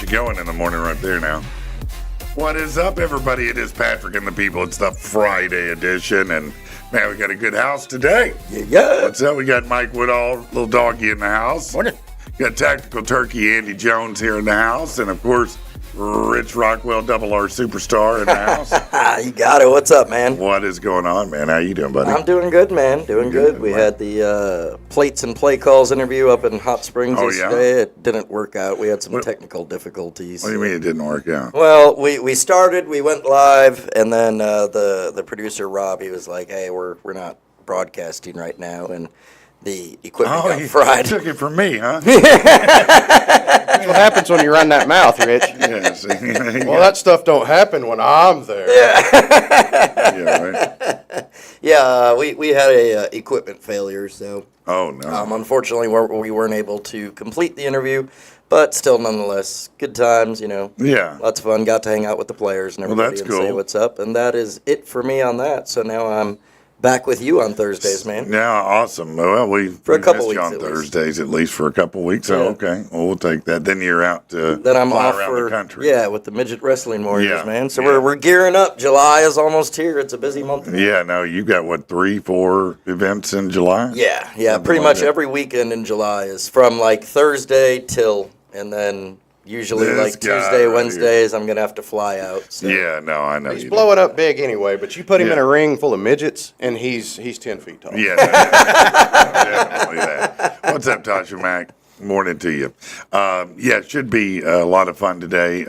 you going in the morning right there now. What is up, everybody? It is Patrick and the people. It's the Friday edition, and man, we got a good house today. Yeah. What's up? We got Mike Woodall, little doggy in the house. Morning. Got Tactical Turkey Andy Jones here in the house, and of course, Rich Rockwell, double R superstar in the house. You got it. What's up, man? What is going on, man? How you doing, buddy? I'm doing good, man. Doing good. We had the Plates and Play Calls interview up in Hot Springs yesterday. It didn't work out. We had some technical difficulties. What do you mean it didn't work out? Well, we started, we went live, and then the producer, Rob, he was like, hey, we're not broadcasting right now, and the equipment got fried. Took it from me, huh? That's what happens when you run that mouth, Rich. Yes. Well, that stuff don't happen when I'm there. Yeah, right. Yeah, we had a equipment failure, so Oh, no. unfortunately we weren't able to complete the interview, but still nonetheless, good times, Yeah. Lots of fun, got to hang out with the players and everybody that's and say cool. what's up, and that is it for me on that. So now I'm back with you on Thursdays, man. Yeah, awesome. Well, we a couple missed you weeks on at least. Thursdays at least for a couple weeks. So, Yeah. okay. Well, we'll take that. Then you're out to Then I'm fly off around for the country. yeah, with the Midget Wrestling Warriors, Yeah, man. So yeah. we're gearing up. July is almost here. It's a busy month. Yeah, no, you got, 3-4 events in July? Yeah, Something pretty like much that. every weekend in July is from like Thursday till, and then usually This like guy Tuesday, right Wednesdays, I'm gonna have to fly out. So. Yeah, no, I know. He's you blowing up big anyway, but you put him Yeah. in a ring full of midgets, and he's 10 feet tall. do. Yeah, definitely that. What's up, Tasha Mack? Morning to you. Yeah, it should be a lot of fun today.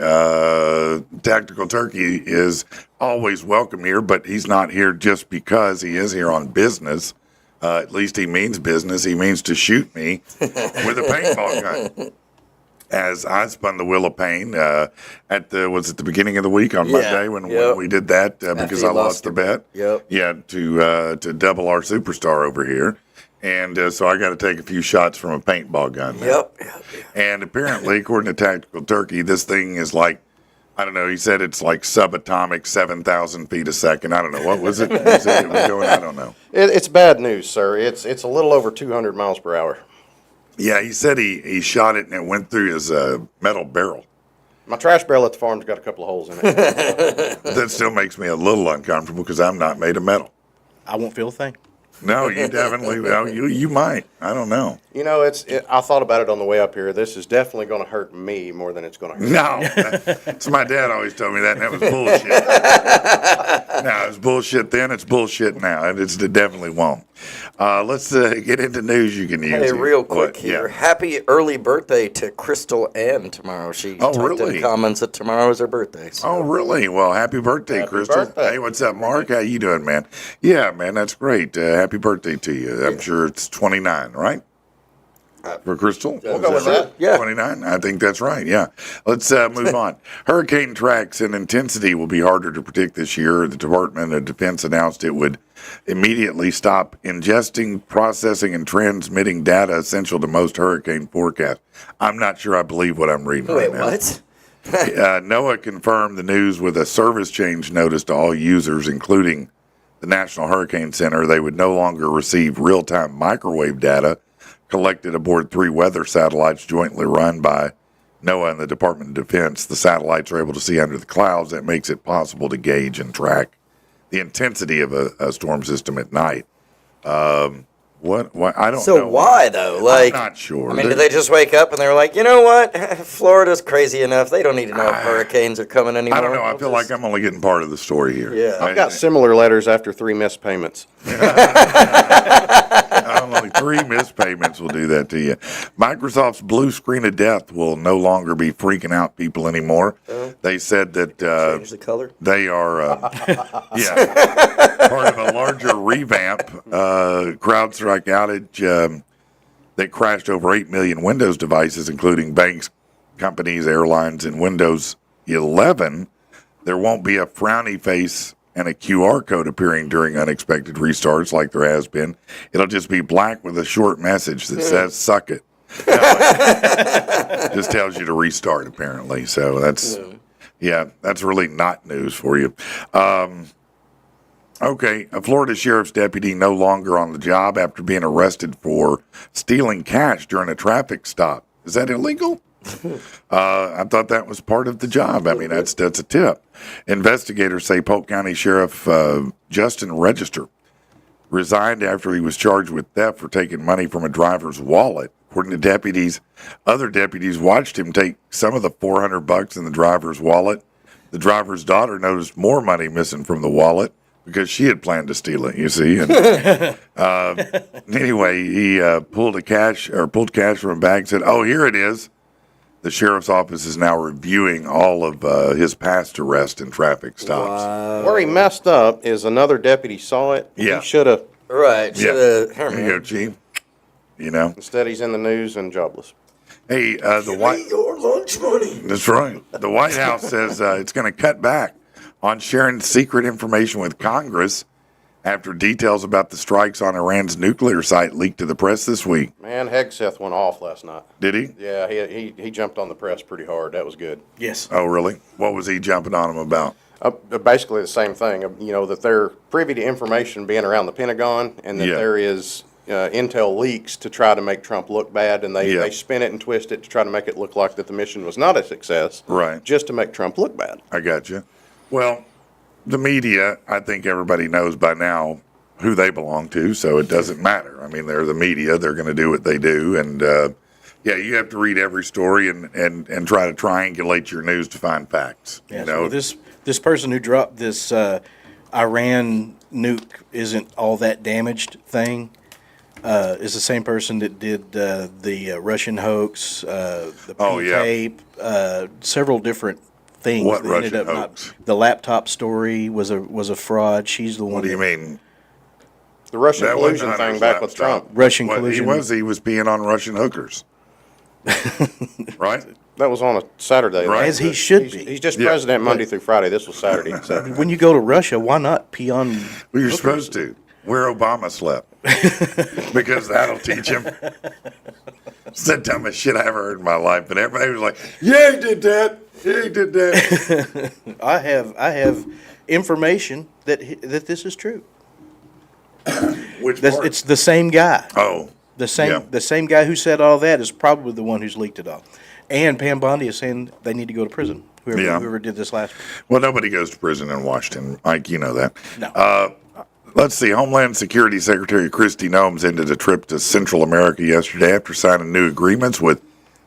Tactical Turkey is always welcome here, but he's not here just because he is here on business. At least he means business. He means to shoot me with a paintball gun. As I spun the Wheel of Pain was it the beginning of the week on Monday when we did that because you I lost the bet. Yep. Yeah, to double R superstar over here. And so I got to take a few shots from a paintball gun now. Yep. And apparently, according to Tactical Turkey, this thing is like, I don't know, he said it's like subatomic, 7,000 feet a second. I don't know. What was it? He said it was going, I don't know. It's bad news, sir. It's a little over 200 miles per hour. Yeah, he said he shot it and it went through his metal barrel. My trash barrel at the farm's got a couple of holes in it. That still makes me a little uncomfortable because I'm not made of metal. I won't feel a thing. No, you definitely, well, you might. I don't know. You know, I thought about it on the way up here. This is definitely going to hurt me more than it's going to hurt. No. So my dad always told me that, and that was bullshit. No, it's bullshit then, it's bullshit now, and it definitely won't. Let's get into news you can use. Hey, real quick What? here. Yeah. Happy early birthday to Crystal Ann tomorrow. She Oh, typed really? in comments that tomorrow is her birthday. So. Oh, really? Well, happy birthday, Happy Crystal. birthday. Hey, what's up, Mark? How you doing, man? Yeah, man, that's great. Happy birthday to you. I'm sure it's 29, right? For Crystal? We'll go with right? that. Yeah. 29? I think that's right, yeah. Let's move on. Hurricane tracks and intensity will be harder to predict this year. The Department of Defense announced it would immediately stop ingesting, processing, and transmitting data essential to most hurricane forecasts. I'm not sure I believe what I'm reading Wait, right now. what? NOAA confirmed the news with a service change notice to all users, including the National Hurricane Center. They would no longer receive real-time microwave data collected aboard 3 weather satellites jointly run by NOAA and the Department of Defense. The satellites are able to see under the clouds. That makes it possible to gauge and track the intensity of a storm system at night. What? I don't know. So why though? Like, I'm not sure. I mean, did they just wake up and they were like, you know what? Florida's crazy enough. They don't need to know if hurricanes are coming anymore. I don't know. I feel like I'm only getting part of the story here. Yeah. I've got similar letters after 3 missed payments. Only 3 missed payments will do that to you. Microsoft's blue screen of death will no longer be freaking out people anymore. They said that change the color. they are, part of a larger revamp. CrowdStrike outage that crashed over 8 million Windows devices, including banks, companies, airlines, and Windows 11. There won't be a frowny face and a QR code appearing during unexpected restarts like there has been. It'll just be black with a short message that says, suck it. Just tells you to restart, apparently. So that's really not news for you. Okay, a Florida sheriff's deputy no longer on the job after being arrested for stealing cash during a traffic stop. Is that illegal? I thought that was part of the job. I mean, that's a tip. Investigators say Polk County Sheriff Justin Register resigned after he was charged with theft for taking money from a driver's wallet. According to deputies, other deputies watched him take some of the $400 in the driver's wallet. The driver's daughter noticed more money missing from the wallet because she had planned to steal it, you see. And, anyway, he pulled cash from a bag and said, "Oh, here it is." The sheriff's office is now reviewing all of his past arrests and traffic stops. Where he messed up is another deputy saw it. Yeah. He should have. Right. There you go, Chief. You know. Instead, he's in the news and jobless. Hey, the White. Your lunch money. That's right. The White House says it's going to cut back on sharing secret information with Congress after details about the strikes on Iran's nuclear site leaked to the press this week. Man, Hegseth went off last night. Did he? Yeah, he jumped on the press pretty hard. That was good. Yes. Oh, really? What was he jumping on him about? Basically the same thing. You know, that they're privy to information being around the Pentagon, and that Yeah. there is intel leaks to try to make Trump look bad, and they spin it and twist it to try to make it look like that the mission was not a success. Right. Just to make Trump look bad. I got you. Well, the media, I think everybody knows by now who they belong to, so it doesn't matter. I mean, they're the media. They're going to do what they do. And, you have to read every story and try to triangulate your news to find facts. Yes. You know, Well, this person who dropped this Iran nuke isn't all that damaged thing is the same person that did the Russian hoax, the tape, several different things. What that Russian ended up hoax? The laptop story was a fraud. She's the one. what do you mean? The Russian That collusion wasn't thing Hunter's back with laptop. Trump. Russian What collusion. he was being on Russian hookers. Right? That was on a Saturday. Right. As he should He's, be. he's just Yeah. president Monday through Friday. This was Saturday. So. When you go to Russia, why not pee on? Well, you're hookers? supposed to. Where Obama slept. Because that'll teach him. It's the dumbest shit I ever heard in my life. But everybody was like, yeah, he did that. Yeah, he did that. I have information that this is true. Which part? It's the same guy. Oh. The same Yeah. the same guy who said all that is probably the one who's leaked it all. And Pam Bondi is saying they need to go to prison. Whoever did this last week. Well, nobody goes to prison in Washington, Mike. You know that. No. Let's see. Homeland Security Secretary Kristi Noem ended a trip to Central America yesterday after signing new agreements with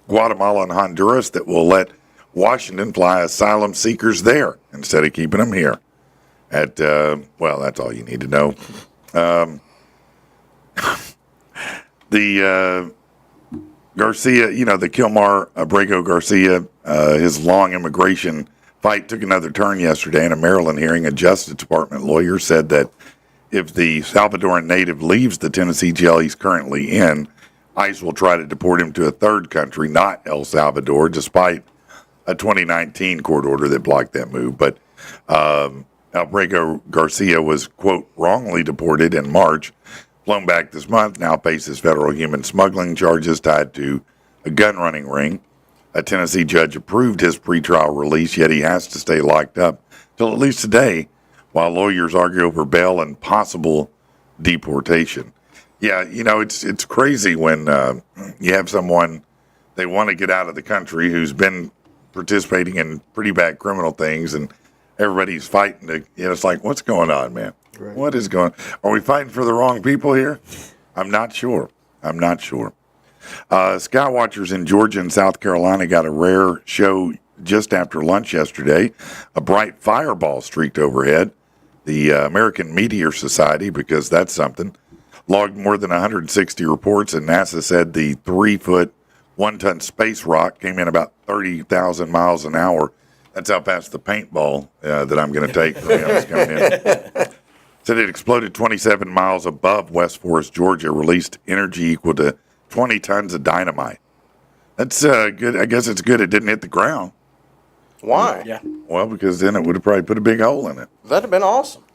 Guatemala and Honduras that will let Washington fly asylum seekers there instead of keeping them here. That's all you need to know. The Garcia, the Kilmar Abrego Garcia, his long immigration fight took another turn yesterday in a Maryland hearing. A Justice Department lawyer said that if the Salvadoran native leaves the Tennessee jail he's currently in, ICE will try to deport him to a third country, not El Salvador, despite a 2019 court order that blocked that move. But Abrego Garcia was, quote, wrongly deported in March, flown back this month, now faces federal human smuggling charges tied to a gun running ring. A Tennessee judge approved his pretrial release, yet he has to stay locked up till at least today while lawyers argue over bail and possible deportation. Yeah, it's crazy when you have someone, they want to get out of the country who's been participating in pretty bad criminal things, and everybody's fighting to, it's like, what's going on, man? Right. What is going on? Are we fighting for the wrong people here? I'm not sure. Skywatchers in Georgia and South Carolina got a rare show just after lunch yesterday. A bright fireball streaked overhead. The American Meteor Society, because that's something, logged more than 160 reports, and NASA said the 3-foot, 1-ton space rock came in about 30,000 miles an hour. That's how fast the paintball that I'm going to take from him is coming in. Said it exploded 27 miles above West Forest, Georgia, released energy equal to 20 tons of dynamite. That's good. I guess it's good it didn't hit the ground. Why? Yeah. Well, because then it would have probably put a big hole in it. That'd have been awesome.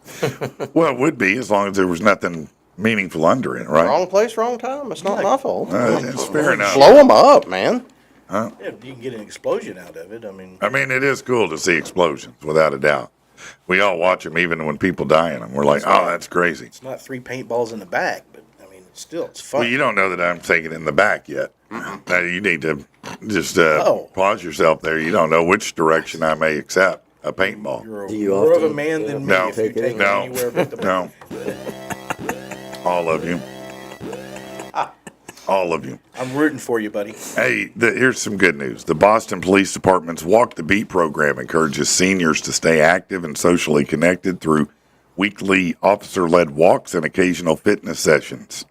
Well, it would be as long as there was nothing meaningful under it, right? Wrong place, wrong time. It's not my fault. It's fair enough. Blow them up, man. Yeah, you can get an explosion out of it. I mean, It is cool to see explosions, without a doubt. We all watch them, even when people die in them. We're like, oh, that's crazy. it's not 3 paintballs in the back, but I mean, it's fun. Well, you don't know that I'm taking it in the back yet. You need to Just Oh. pause yourself there. You don't know which direction I may accept a paintball. You're Do you more of a often- man than me No. if you Take it? take it No, anywhere but the no. All of you. All of you. I'm rooting for you, buddy. Hey, here's some good news. The Boston Police Department's Walk the Beat program encourages seniors to stay active and socially connected through weekly officer-led walks and occasional fitness sessions.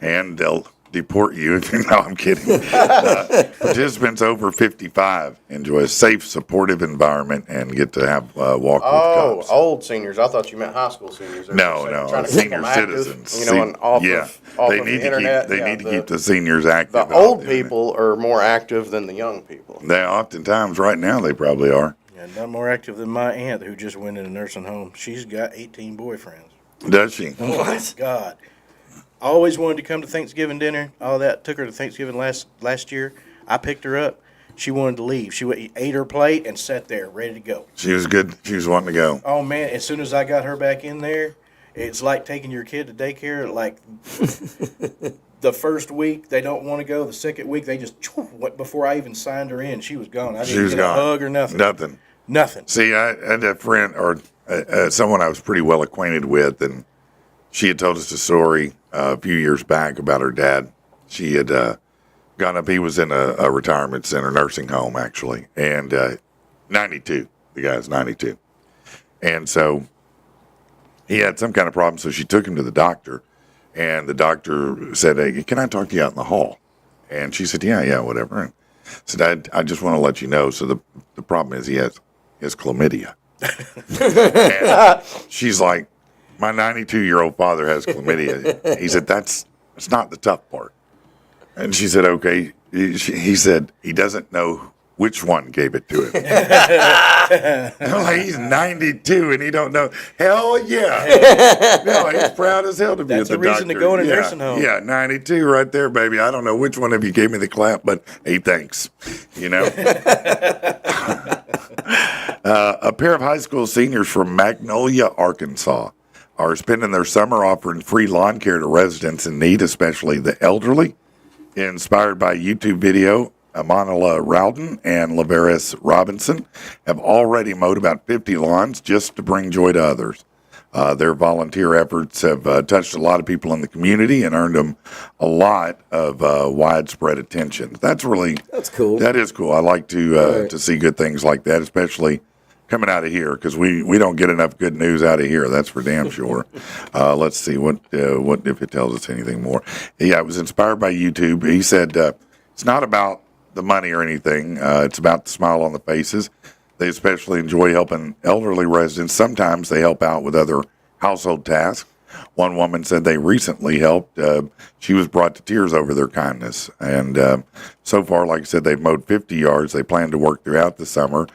And they'll deport you if you know, I'm kidding. Participants over 55 enjoy a safe, supportive environment and get to have walk Oh, with cops. old seniors. I thought you meant high school seniors. No, Trying to keep senior them active, citizens. you know, and off yeah, of they the need to internet. keep. They Yeah, need to keep the seniors active. The off old the internet. people are more active than the young people. They oftentimes, right now, they probably are. And none more active than my aunt who just went in a nursing home. She's got 18 boyfriends. Does she? What? God. Always wanted to come to Thanksgiving dinner. All that. Took her to Thanksgiving last year. I picked her up. She wanted to leave. She ate her plate and sat there ready to go. She was good. She was wanting to go. Oh, man. As soon as I got her back in there, it's like taking your kid to daycare. Like the first week, they don't want to go. The second week, they just, before I even signed her in, she was gone. I She didn't was get gone. a hug or nothing. Nothing. Nothing. See, I had a friend or someone I was pretty well acquainted with, and she had told us a story a few years back about her dad. She had gone up. He was in a retirement center, nursing home, actually, and 92. The guy's 92, and so he had some kind of problem. So she took him to the doctor, and the doctor said, "Hey, can I talk to you out in the hall?" And she said, "Yeah, whatever." And said, I just want to let you know. So the problem is he has chlamydia. And she's like, my 92-year-old father has chlamydia. He said, that's not the tough part. And she said, okay. He said, he doesn't know which one gave it to him. I'm like, he's 92 and he don't know. Hell yeah. No, he's proud as hell to be That's at the a reason to doctor. go in a nursing home. Yeah, 92 right there, baby. I don't know which one of you gave me the clap, but hey, thanks. You know? A pair of high school seniors from Magnolia, Arkansas, are spending their summer offering free lawn care to residents in need, especially the elderly. Inspired by a YouTube video, Amanala Rowden and Laveris Robinson have already mowed about 50 lawns just to bring joy to others. Their volunteer efforts have touched a lot of people in the community and earned them a lot of widespread attention. That's cool. That is cool. I like to see good things like that, especially coming out of here, because we don't get enough good news out of here. That's for damn sure. Let's see what if it tells us anything more. Yeah, it was inspired by YouTube. He said it's not about the money or anything. It's about the smile on the faces. They especially enjoy helping elderly residents. Sometimes they help out with other household tasks. One woman said they recently helped. She was brought to tears over their kindness. And so far, like I said, they've mowed 50 yards. They plan to work throughout the summer.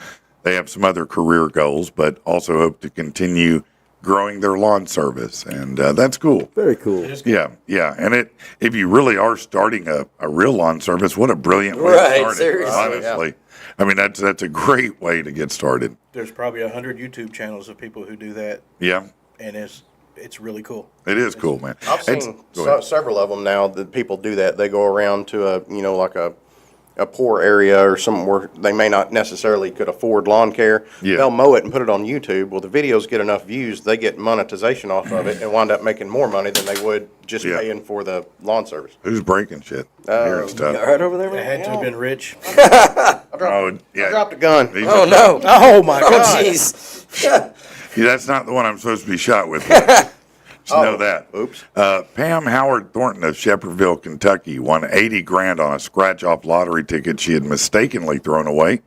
They have some other career goals, but also hope to continue growing their lawn service. And that's cool. Very cool. Yeah. And if you really are starting a real lawn service, what a brilliant way Right, to start seriously. it, honestly. I mean, that's a great way to get started. There's probably 100 YouTube channels of people who do that, Yeah, and it's really cool. it is cool, man. I've It's- seen go ahead. several of them now that people do that. They go around to like a poor area or somewhere where they may not necessarily could afford lawn care. Yeah. They'll mow it and put it on YouTube. Well, the videos get enough views, they get monetization off of it and wind up making more money than they would just Yeah. paying for the lawn service. Who's breaking shit? Hearing stuff. Right over there, It had man? to have been rich. Oh, yeah. I dropped a gun. These Oh, are- no. Oh, my Oh, God. jeez. Yeah, that's not the one I'm supposed to be shot with. Just know that. Oops. Pam Howard Thornton of Shepherdville, Kentucky, won $80,000 on a scratch-off lottery ticket she had mistakenly thrown away.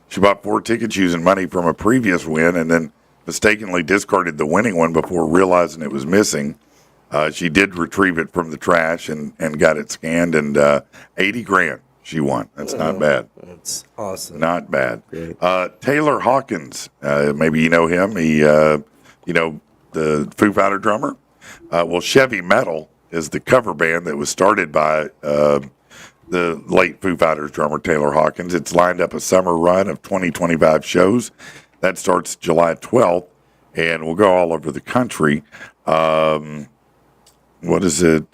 She bought 4 tickets using money from a previous win and then mistakenly discarded the winning one before realizing it was missing. She did retrieve it from the trash and got it scanned, and $80,000 she won. That's not bad. That's awesome. Not bad. Great. Taylor Hawkins, maybe you know him. He, the Foo Fighter drummer. Well, Chevy Metal is the cover band that was started by the late Foo Fighters drummer Taylor Hawkins. It's lined up a summer run of 20-25 shows. That starts July 12th, and will go all over the country. What is it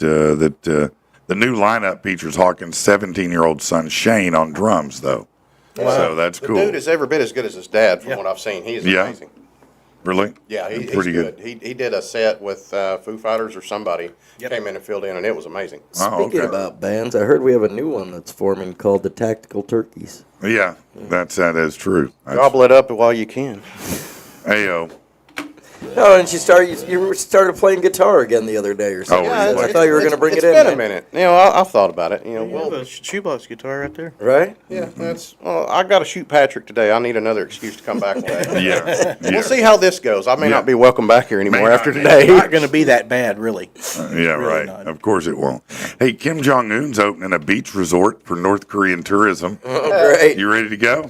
The new lineup features Hawkins' 17-year-old son Shane on drums, though. So that's The cool. dude is every bit as good as his dad, from Yeah. what I've seen. He's Yeah. amazing. Really? Yeah, he's pretty good. He did a set with Foo Fighters or somebody. Yep. Came in and filled in, and it was amazing. Oh, Speaking okay. about bands, I heard we have a new one that's forming called the Tactical Turkeys. Yeah, that is true. Gobble it up while you can. Ayo. No, and you started playing guitar again the other day or something. Yeah, I thought you were going to bring it in. It's been a man. minute. You know, I've thought about it. You know, You have well, a shoebox guitar right there. Right? yeah, that's. Well, I got to shoot Patrick today. I need another excuse to come back today. Yeah. yeah. We'll see how this goes. I may Yeah. not be welcome back here anymore May after not. today. Not going to be that bad, really. Yeah, Really right. not. Of course it won't. Hey, Kim Jong Un's opening a beach resort for North Korean tourism. Oh, great. You ready to go?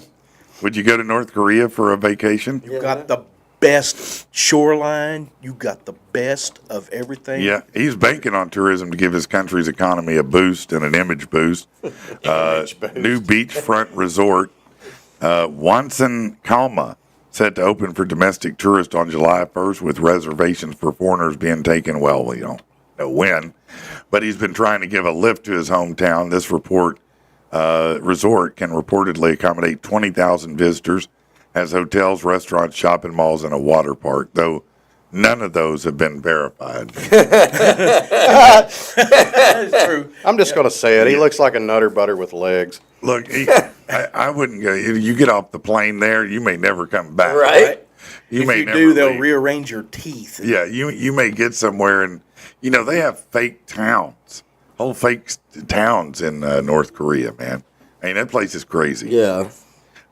Would you go to North Korea for a vacation? You got the best shoreline. You got the best of everything. Yeah, he's banking on tourism to give his country's economy a boost and an image boost. Image boost. New beachfront resort, Wonsan Kalma, set to open for domestic tourists on July 1st, with reservations for foreigners being taken. Well, we don't know when, but he's been trying to give a lift to his hometown. This resort can reportedly accommodate 20,000 visitors, has hotels, restaurants, shopping malls, and a water park, though none of those have been verified. That's true. I'm just going to say it. He looks like a nutter butter with legs. Look, I wouldn't go. You get off the plane there, you may never come back. Right? You If may you never do, they'll leave. rearrange your teeth. Yeah, you may get somewhere, and they have fake towns, whole fake towns in North Korea, man. I mean, that place is crazy. Yeah.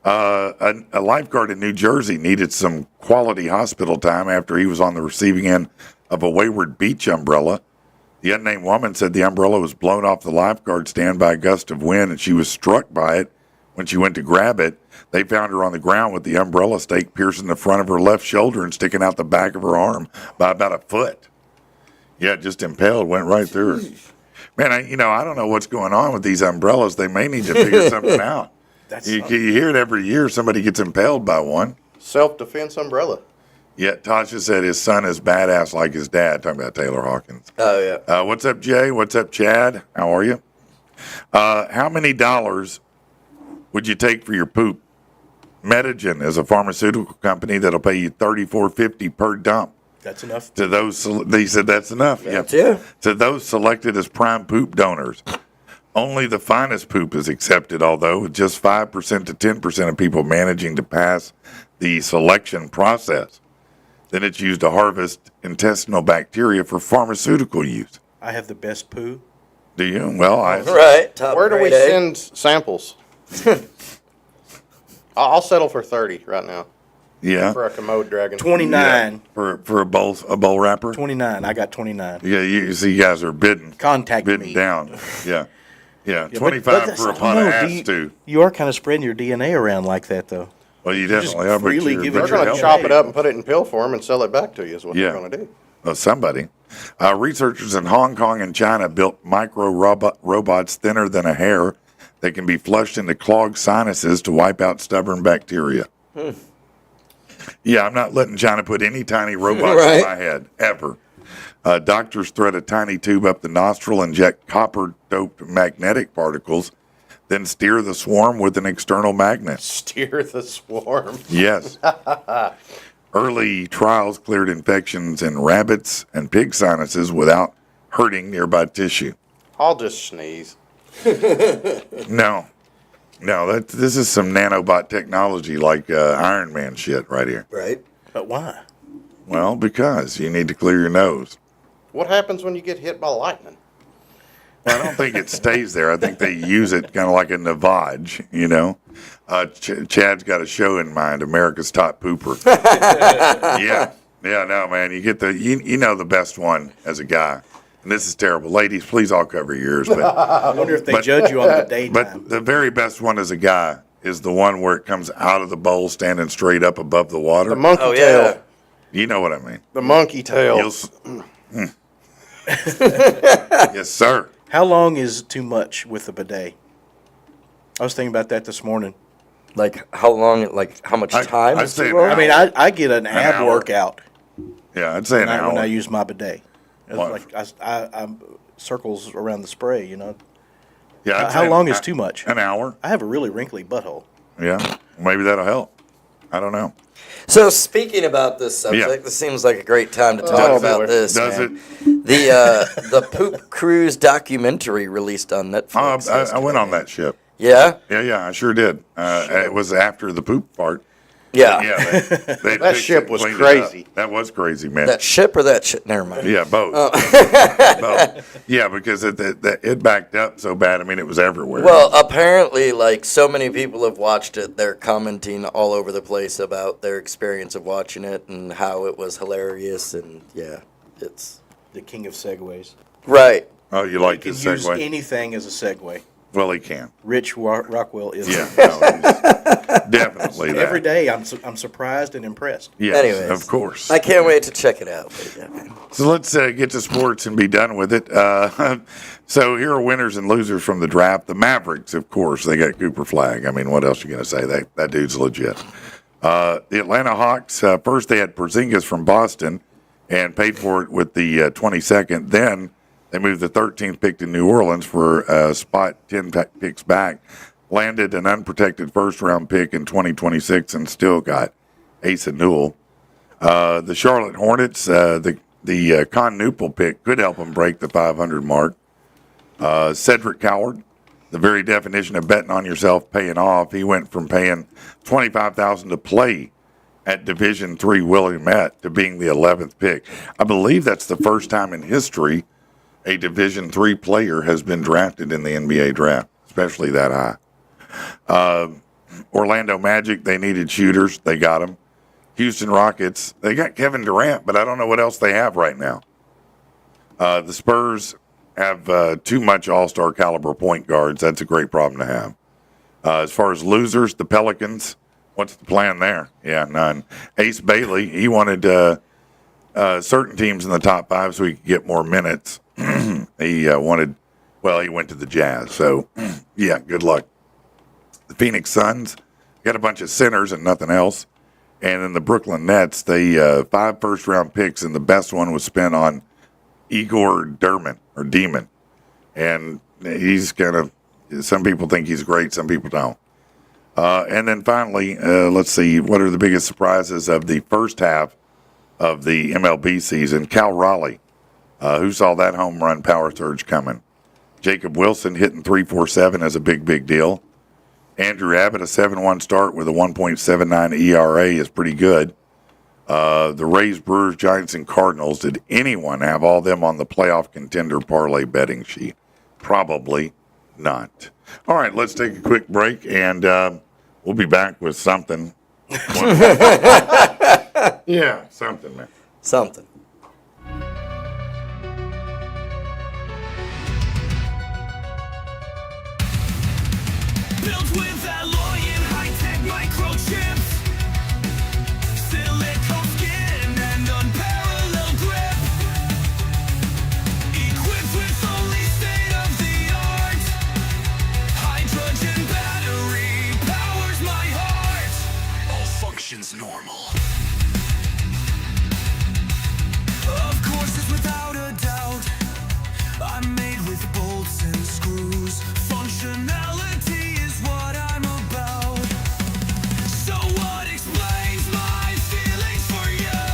A lifeguard in New Jersey needed some quality hospital time after he was on the receiving end of a wayward beach umbrella. The unnamed woman said the umbrella was blown off the lifeguard stand by a gust of wind, and she was struck by it when she went to grab it. They found her on the ground with the umbrella stake piercing the front of her left shoulder and sticking out the back of her arm by about a foot. Yeah, just impaled, went right through her. Man, I don't know what's going on with these umbrellas. They may need to figure something out. You hear it every year. Somebody gets impaled by one. Self-defense umbrella. Yet Tasha said his son is badass like his dad. Talking about Taylor Hawkins. Oh, yeah. What's up, Jay? What's up, Chad? How are you? How many dollars would you take for your poop? Medigen is a pharmaceutical company that'll pay you $34.50 per dump. That's enough. To those, they said that's enough. Yeah. To those selected as prime poop donors. Only the finest poop is accepted, although with just 5% to 10% of people managing to pass the selection process. Then it's used to harvest intestinal bacteria for pharmaceutical use. I have the best poo. Do you? Well, Right. Top Where do we grade A. send samples? I'll settle for 30 right now yeah, for a commode dragon. 29. for a bowl wrapper. 29. I got 29. Yeah, you see, you guys are bidding Contact bidding me. down. Yeah, Yeah, but 25 that's- for a I pot don't of know, ass do you- stew. You are kind of spreading your DNA around like that, though. Well, you just definitely are, but freely you're, give but it They're you're going to helping chop it up people. and put it in pill form and sell it back to you is what Yeah. they're going to do. Well, somebody. Researchers in Hong Kong and China built micro robots thinner than a hair that can be flushed into clogged sinuses to wipe out stubborn bacteria. Yeah, I'm not letting China put any tiny robots Right. in my head, ever. Doctors thread a tiny tube up the nostril, inject copper-doped magnetic particles, then steer the swarm with an external magnet. Steer the swarm. Yes. Early trials cleared infections in rabbits and pig sinuses without hurting nearby tissue. I'll just sneeze. No, this is some nanobot technology like Iron Man shit right here. Right. But why? Well, because you need to clear your nose. What happens when you get hit by lightning? I don't think it stays there. I think they use it kind of like a Navage, you know. Chad's got a show in mind, America's Top Pooper. Yeah, no, man. You get you know the best one as a guy. And this is terrible. Ladies, please all cover your ears. But, I wonder if they But- judge you on the daytime. but the very best one as a guy is the one where it comes out of the bowl standing straight up above the water. The monkey Oh, tail. yeah. You know what I mean. The monkey tail. Yes, sir. How long is too much with the bidet? I was thinking about that this morning. Like, how long, like, how much time? I'd is say too an long? I mean, I get an ab hour. workout Yeah, I'd say an when I hour. use my bidet. It's What? like I'm circles around the spray, you know. Yeah. I'd How say long is too much? An hour. I have a really wrinkly butthole. Yeah. Maybe that'll help. I don't know. So speaking about this subject, Yeah. this seems like a great time to talk Oh, about boy. this. Does man. The Poop Cruise documentary released on Netflix. I went on yesterday. that ship. Yeah, Yeah, I sure did. It was after the poop part. yeah. Yeah, they That fixed ship it, was cleaned it up. crazy. That was crazy, man. That ship or that shit? Never mind. Yeah, both. Both. Yeah, because it backed up so bad. I mean, it was everywhere. Well, apparently, like so many people have watched it, they're commenting all over the place about their experience of watching it and how it was hilarious. And yeah, it's The king of segues. right. Oh, you like Can this use segue? anything as a segue. Well, he can. Rich Rockwell is. Yeah, no, he's definitely that. Every day I'm surprised and impressed. Yes, Anyways, of course. I can't wait to check it out. But, yeah. So let's get to sports and be done with it. So here are winners and losers from the draft. The Mavericks, of course, they got Cooper Flagg. I mean, what else are you going to say? That dude's legit. The Atlanta Hawks, first they had Porzingis from Boston and paid for it with the 22nd. Then they moved the 13th pick to New Orleans for a spot 10 picks back. Landed an unprotected first-round pick in 2026 and still got Asa Newell. The Charlotte Hornets, the Con Newpel pick could help them break the 500 mark. Cedric Coward, the very definition of betting on yourself paying off. He went from paying $25,000 to play at Division III Willamette to being the 11th pick. I believe that's the first time in history a Division III player has been drafted in the NBA draft, especially that high. Orlando Magic, they needed shooters. They got them. Houston Rockets, they got Kevin Durant, but I don't know what else they have right now. The Spurs have too much all-star caliber point guards. That's a great problem to have. As far as losers, the Pelicans, what's the plan there? Yeah, none. Ace Bailey, he wanted certain teams in the top 5 so he could get more minutes. He went to the Jazz. So, yeah, good luck. The Phoenix Suns got a bunch of centers and nothing else. And then the Brooklyn Nets, they 5 first-round picks, and the best one was spent on Igor Demon. And he's some people think he's great, some people don't. And then finally, let's see, what are the biggest surprises of the first half of the MLB season? Cal Raleigh, who saw that home run power surge coming? Jacob Wilson hitting 3.47 is a big deal. Andrew Abbott, a 7-1 start with a 1.79 ERA is pretty good. The Rays, Brewers, Giants, and Cardinals, did anyone have all them on the playoff contender parlay betting sheet? Probably not. All right, let's take a quick break, and we'll be back with something. Yeah, something, man. Something. Built with alloy and high-tech microchips, silicone skin and unparalleled grip, equipped with only state-of-the-art hydrogen battery powers my heart. All functions normal. Of course, it's without a doubt, I'm made with bolts and screws. Functionality is what I'm about. So what explains my feelings for you?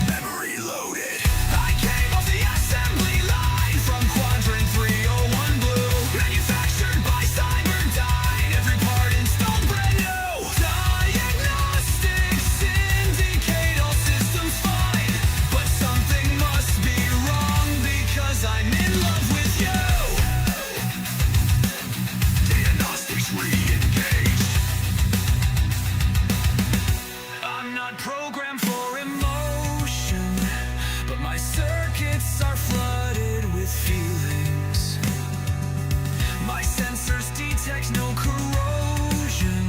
Memory loaded. I came off the assembly line from Quadrant 301 Blue. Manufactured by Cyberdyne. Every part installed brand new. Diagnostics indicate all systems fine. But something must be wrong because I'm in love with you. Diagnostics re-engaged. I'm not programmed for emotion, but my circuits are flooded with feelings. My sensors detect no corrosion.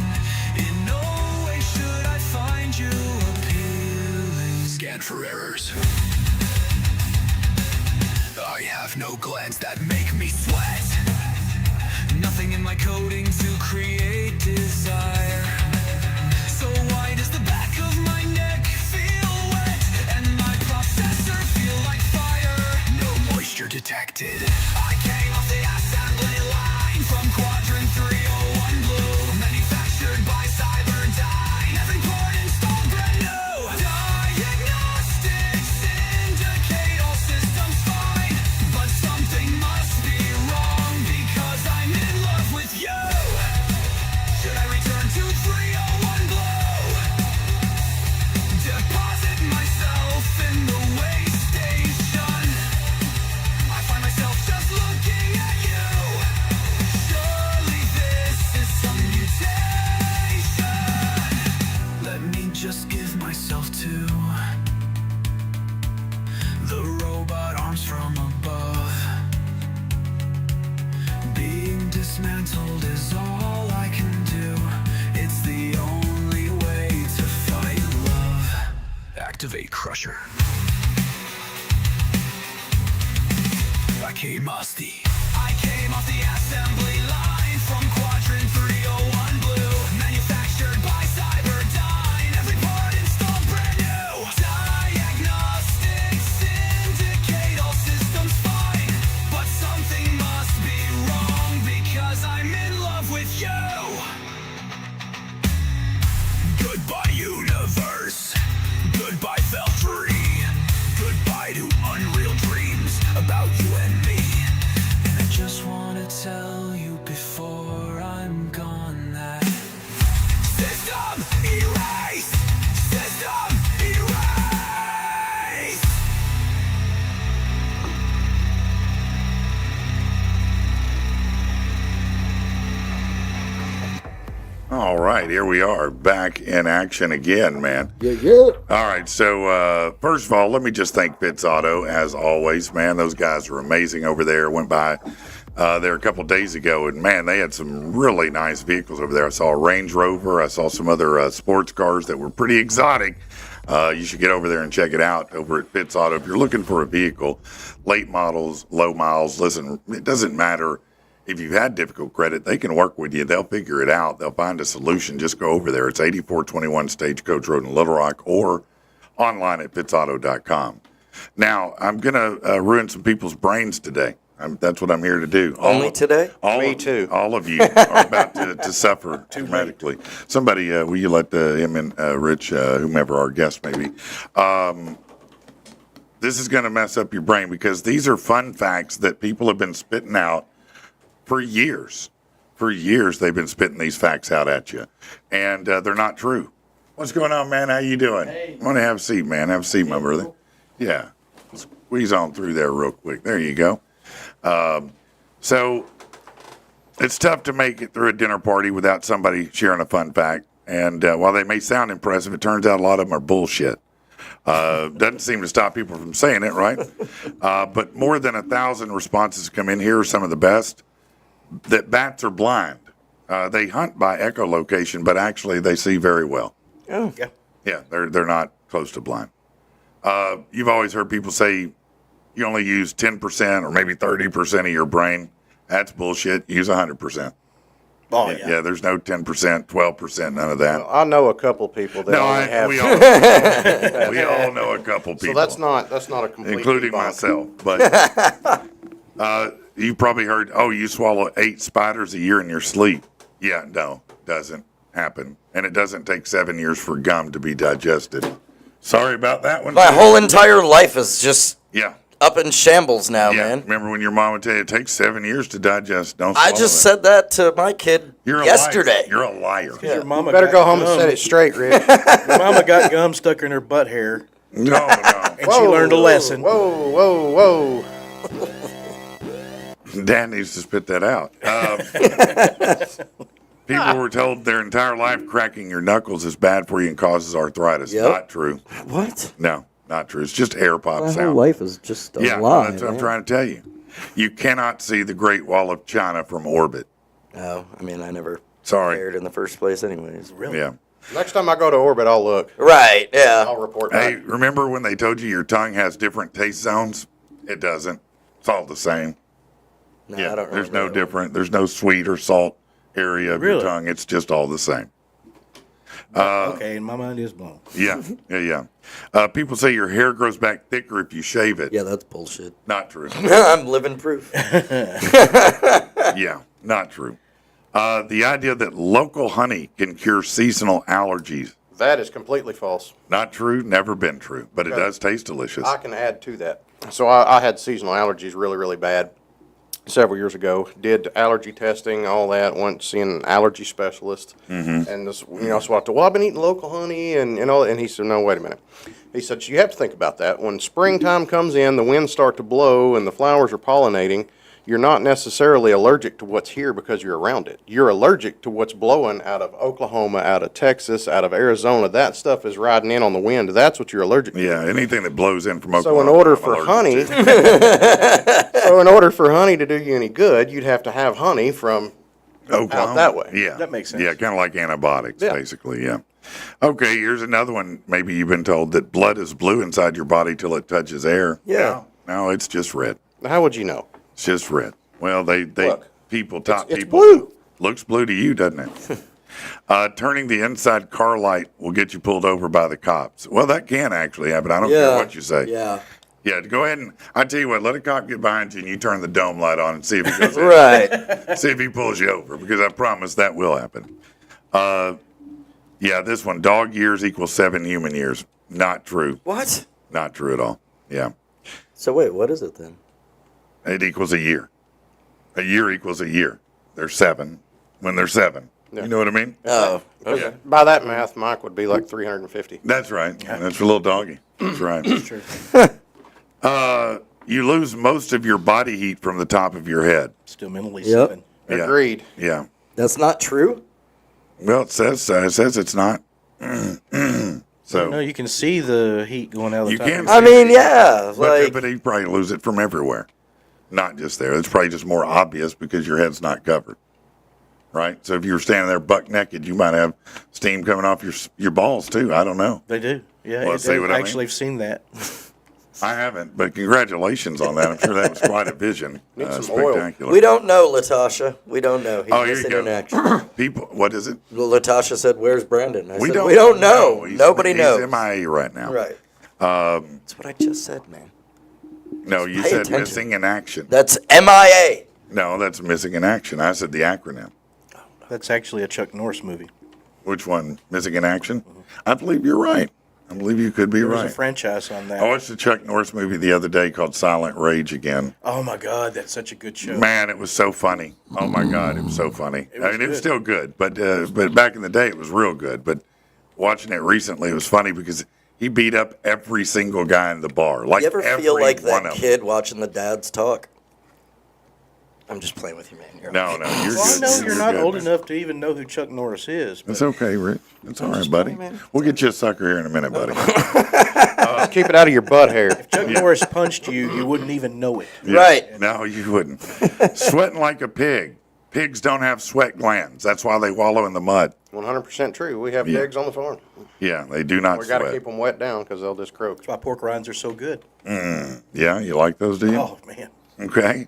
In no way should I find you appealing. Scan for errors. I have no glands that make me sweat. Nothing in my coding to create desire. So why does the back of my neck feel wet and my processor feel like fire? No moisture detected. expected. I came off the assembly line from quadrant 301 blue, manufactured by Cyberdyne. Every part installed brand new. Diagnostics indicate all systems fine, but something must be wrong because I'm in love with you. Should I return to 301 blue? Deposit myself in the waste station. I find myself just looking at you. Surely this is some mutation. Let me just give myself to the robot arms from above. Being dismantled is all I can do. It's the only way to fight love. Activate Crusher. I came off the assembly line from quadrant 301 blue, manufactured by Cyberdyne. Every part installed brand new. Diagnostics indicate all systems fine, but something must be wrong because I'm in love with you. Goodbye, universe. Goodbye, Feltry. Goodbye to unreal dreams about you and me. And I just wanna tell you before I'm gone that system erase! System erase! All right, here we are, back in action again, man. Yeah. All right, so first of all, let me just thank Fitz Auto, as always, man. Those guys are amazing over there. Went by there a couple days ago, and, man, they had some really nice vehicles over there. I saw a Range Rover. I saw some other sports cars that were pretty exotic. You should get over there and check it out over at Fitz Auto. If you're looking for a vehicle, late models, low miles, listen, it doesn't matter. If you've had difficult credit, they can work with you. They'll figure it out. They'll find a solution. Just go over there. It's 8421 Stagecoach Road in Little Rock, or online at fitzauto.com. Now, I'm going to ruin some people's brains today. That's what I'm here to do. Only today? Me too. All of you are about to suffer dramatically. Somebody, will you let him and Rich, whomever our guest may be, this is going to mess up your brain because these are fun facts that people have been spitting out for years. For years, they've been spitting these facts out at you, and they're not true. What's going on, man? How you doing? Hey. Want to have a seat, man? Have a seat, my brother. Yeah. Squeeze on through there real quick. There you go. So it's tough to make it through a dinner party without somebody sharing a fun fact. And while they may sound impressive, it turns out a lot of them are bullshit. Doesn't seem to stop people from saying it, right? But more than 1,000 responses come in. Here are some of the best. That bats are blind. They hunt by echolocation, but actually they see very well. Oh. Yeah, they're not close to blind. You've always heard people say you only use 10% or maybe 30% of your brain. That's bullshit. Use 100%. Oh, Yeah, there's no 10%, 12%, none of that. Well, I know a couple people that only have. We all know a couple people. So that's not a complete including debunk. myself. But you probably heard, you swallow 8 spiders a year in your sleep. Yeah, no, doesn't happen. And it doesn't take 7 years for gum to be digested. Sorry about that one. My whole entire life is just Yeah. up in shambles now, Yeah. man. Remember when your mom would tell you it takes 7 years to digest? Don't I swallow just it. said that to my kid You're a yesterday. Liar. You're a liar. Your mama Better got go home and gum. set it straight, Rich. Your mama got gum stuck in her butt hair, No. and she learned a lesson. Whoa. Dan needs to spit that out. People were told their entire life cracking your knuckles is bad for you and causes arthritis. Yep. Not true. What? No, not true. It's just air pop My sound. whole life is just a Yeah, lie. that's what I'm man. trying to tell you. You cannot see the Great Wall of China from orbit. Oh, I mean, I never Sorry. cared in the first place anyways. Really? Yeah. Next time I go to orbit, I'll look. Right, yeah. I'll report Hey, back. remember when they told you your tongue has different taste zones? It doesn't. It's all the same. No, Yeah, I don't there's remember no that one. different. There's no sweet or salt area of Really? your tongue. It's just all the same. Okay, and my mind is blown. Yeah. People say your hair grows back thicker if you shave it. Yeah, that's bullshit. Not true. I'm living proof. Yeah, not true. The idea that local honey can cure seasonal allergies. That is completely false. Not true, never been true, but it does taste delicious. I can add to that. So I had seasonal allergies really, really bad several years ago. Did allergy testing, all that. Went to see an allergy specialist. Mm-hmm. And this, so I thought, well, I've been eating local honey and all. And he said, no, wait a minute. He said, you have to think about that. When springtime comes in, the winds start to blow and the flowers are pollinating. You're not necessarily allergic to what's here because you're around it. You're allergic to what's blowing out of Oklahoma, out of Texas, out of Arizona. That stuff is riding in on the wind. That's what you're allergic to. Yeah, anything that blows in from Oklahoma. So in order I'm for allergic honey, to. so in order for honey to do you any good, you'd have to have honey from Oklahoma. out that way. Yeah, That makes sense. Yeah, kind of like antibiotics, Yeah. basically. Yeah. Okay, here's another one. Maybe you've been told that blood is blue inside your body till it touches air. Yeah. No, it's just red. How would you know? It's just red. Well, they Look, top it's people. blue. Looks blue to you, doesn't it? Turning the inside car light will get you pulled over by the cops. Well, that can actually happen. I don't care what you say. Yeah. Yeah, go ahead and I tell you what, let a cop get behind you and you turn the dome light on and see if he goes in. Right. See if he pulls you over, because I promise that will happen. Yeah, this one, dog years equals 7 human years. Not true. What? Not true at all. Yeah. So wait, what is it then? It equals a year. A year equals a year. There's 7 when they're 7. Yeah. You know what I mean? Oh, Yeah. By that math, Mike would be like 350. That's right. That's for little doggy. That's right. True. You lose most of your body heat from the top of your head. Still mentally Yep. 7. Yeah. Agreed. Yeah. that's not true. Well, it says it's not. So No, you can see the heat going out of the you top. can. I mean, yeah, But, like but you probably lose it from everywhere, not just there. It's probably just more obvious because your head's not covered, right? So if you were standing there buck naked, you might have steam coming off your balls too. I don't know. They do. Yeah, Well, see what I mean? actually, I've seen that. I haven't, but congratulations on that. I'm sure that was quite a vision. Need some oil. Spectacular. we don't know, Latasha. We don't know. He's Oh, here just you in go. an action. People, what is it? Latasha said, "Where's Brandon?" I We said, don't. "We don't know. He's- Nobody he's knows." MIA right now. Right. That's what I just said, man. No, you Pay said attention. missing in action. That's MIA. No, that's missing in action. I said the acronym. That's actually a Chuck Norris movie. Which one? Missing in action? I believe you're right. I believe you could be There was right. a franchise on that. I watched the Chuck Norris movie the other day called Silent Rage again. Oh my God, that's such a good show. Man, it was so funny. Oh my God, it was so funny. It was it was good. still good, but back in the day it was real good. But watching it recently, it was funny because he beat up every single guy in the bar. Like You ever every feel like one that of them. kid watching the dads talk? I'm just playing with you, man. You're No, no, you're Well, I good. know you're not good, old man. enough to even know who Chuck Norris is. But It's okay, Rick. It's all right, buddy. man. We'll get you a sucker here in a minute, buddy. Just keep it out of your butt hair. Chuck Norris punched you, you wouldn't even know it. Yeah. Right. No, you wouldn't. Sweating like a pig. Pigs don't have sweat glands. That's why they wallow in the mud. 100% true. We have Yeah. pigs on the farm. Yeah, they do not We got to sweat. keep them wet down because they'll just croak. That's why pork rinds are so good. Yeah, you like those, do you? Oh, man. Okay.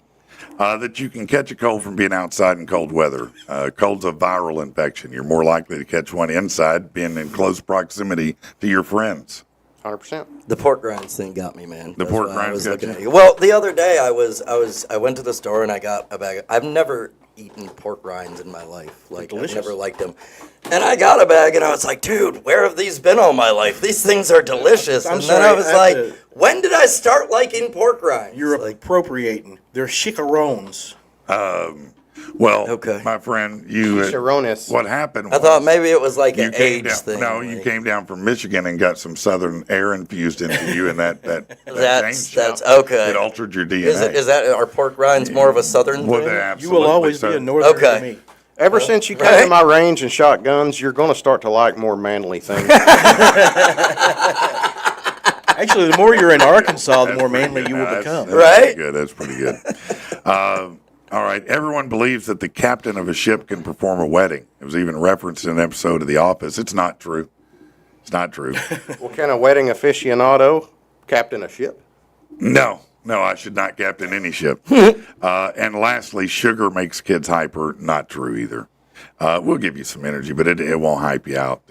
That you can catch a cold from being outside in cold weather. Cold's a viral infection. You're more likely to catch one inside, being in close proximity to your friends. 100%. The pork rinds thing got me, man. The That's pork why I rinds was got looking you? at you. Well, the other day I went to the store and I got a bag. I've never eaten pork rinds in my life. Like I've delicious. never liked them. And I got a bag and I was like, dude, where have these been all my life? These things are delicious. I'm and then sorry, I was I have like, to- when did I start liking pork rinds? You're like, appropriating. They're chicharrones. Well, Okay. my friend, you. Chicharrones. What happened I was thought maybe it was like you an came age down. thing. No, you like- came down from Michigan and got some Southern air infused into you, and that That's changed. okay. It altered your DNA. Is that are pork rinds more of a southern Well, thing? they You absolutely will always be so. a northerner Okay. to me. Ever since you came Right? to my range and shot guns, you're going to start to like more manly things. Actually, the more you're in Arkansas, the That's more pretty manly good. you No, will that's- become. That's Right? pretty good. That's pretty good. All right. Everyone believes that the captain of a ship can perform a wedding. It was even referenced in an episode of The Office. It's not true. It's not true. What kind of wedding aficionado? Captain a ship? No, I should not captain any ship. And lastly, sugar makes kids hyper. Not true either. We'll give you some energy, but it won't hype you out.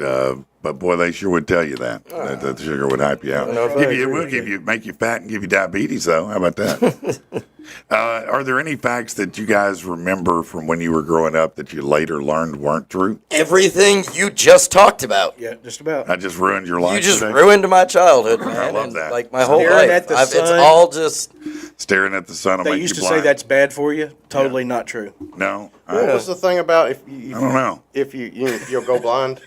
But boy, they sure would tell you that the sugar would hype you out. It will make you fat and give you diabetes, though. How about that? Are there any facts that you guys remember from when you were growing up that you later learned weren't true? Everything you just talked about. Yeah, just about. I just ruined your life. You just today? ruined my childhood, man. I love and, that. Like my whole Staring life. at the It's sun. all just. Staring at the sun will They make used you to say blind. that's bad for you. Totally not true. No, What was the thing about if you, I don't know. if you'll go blind?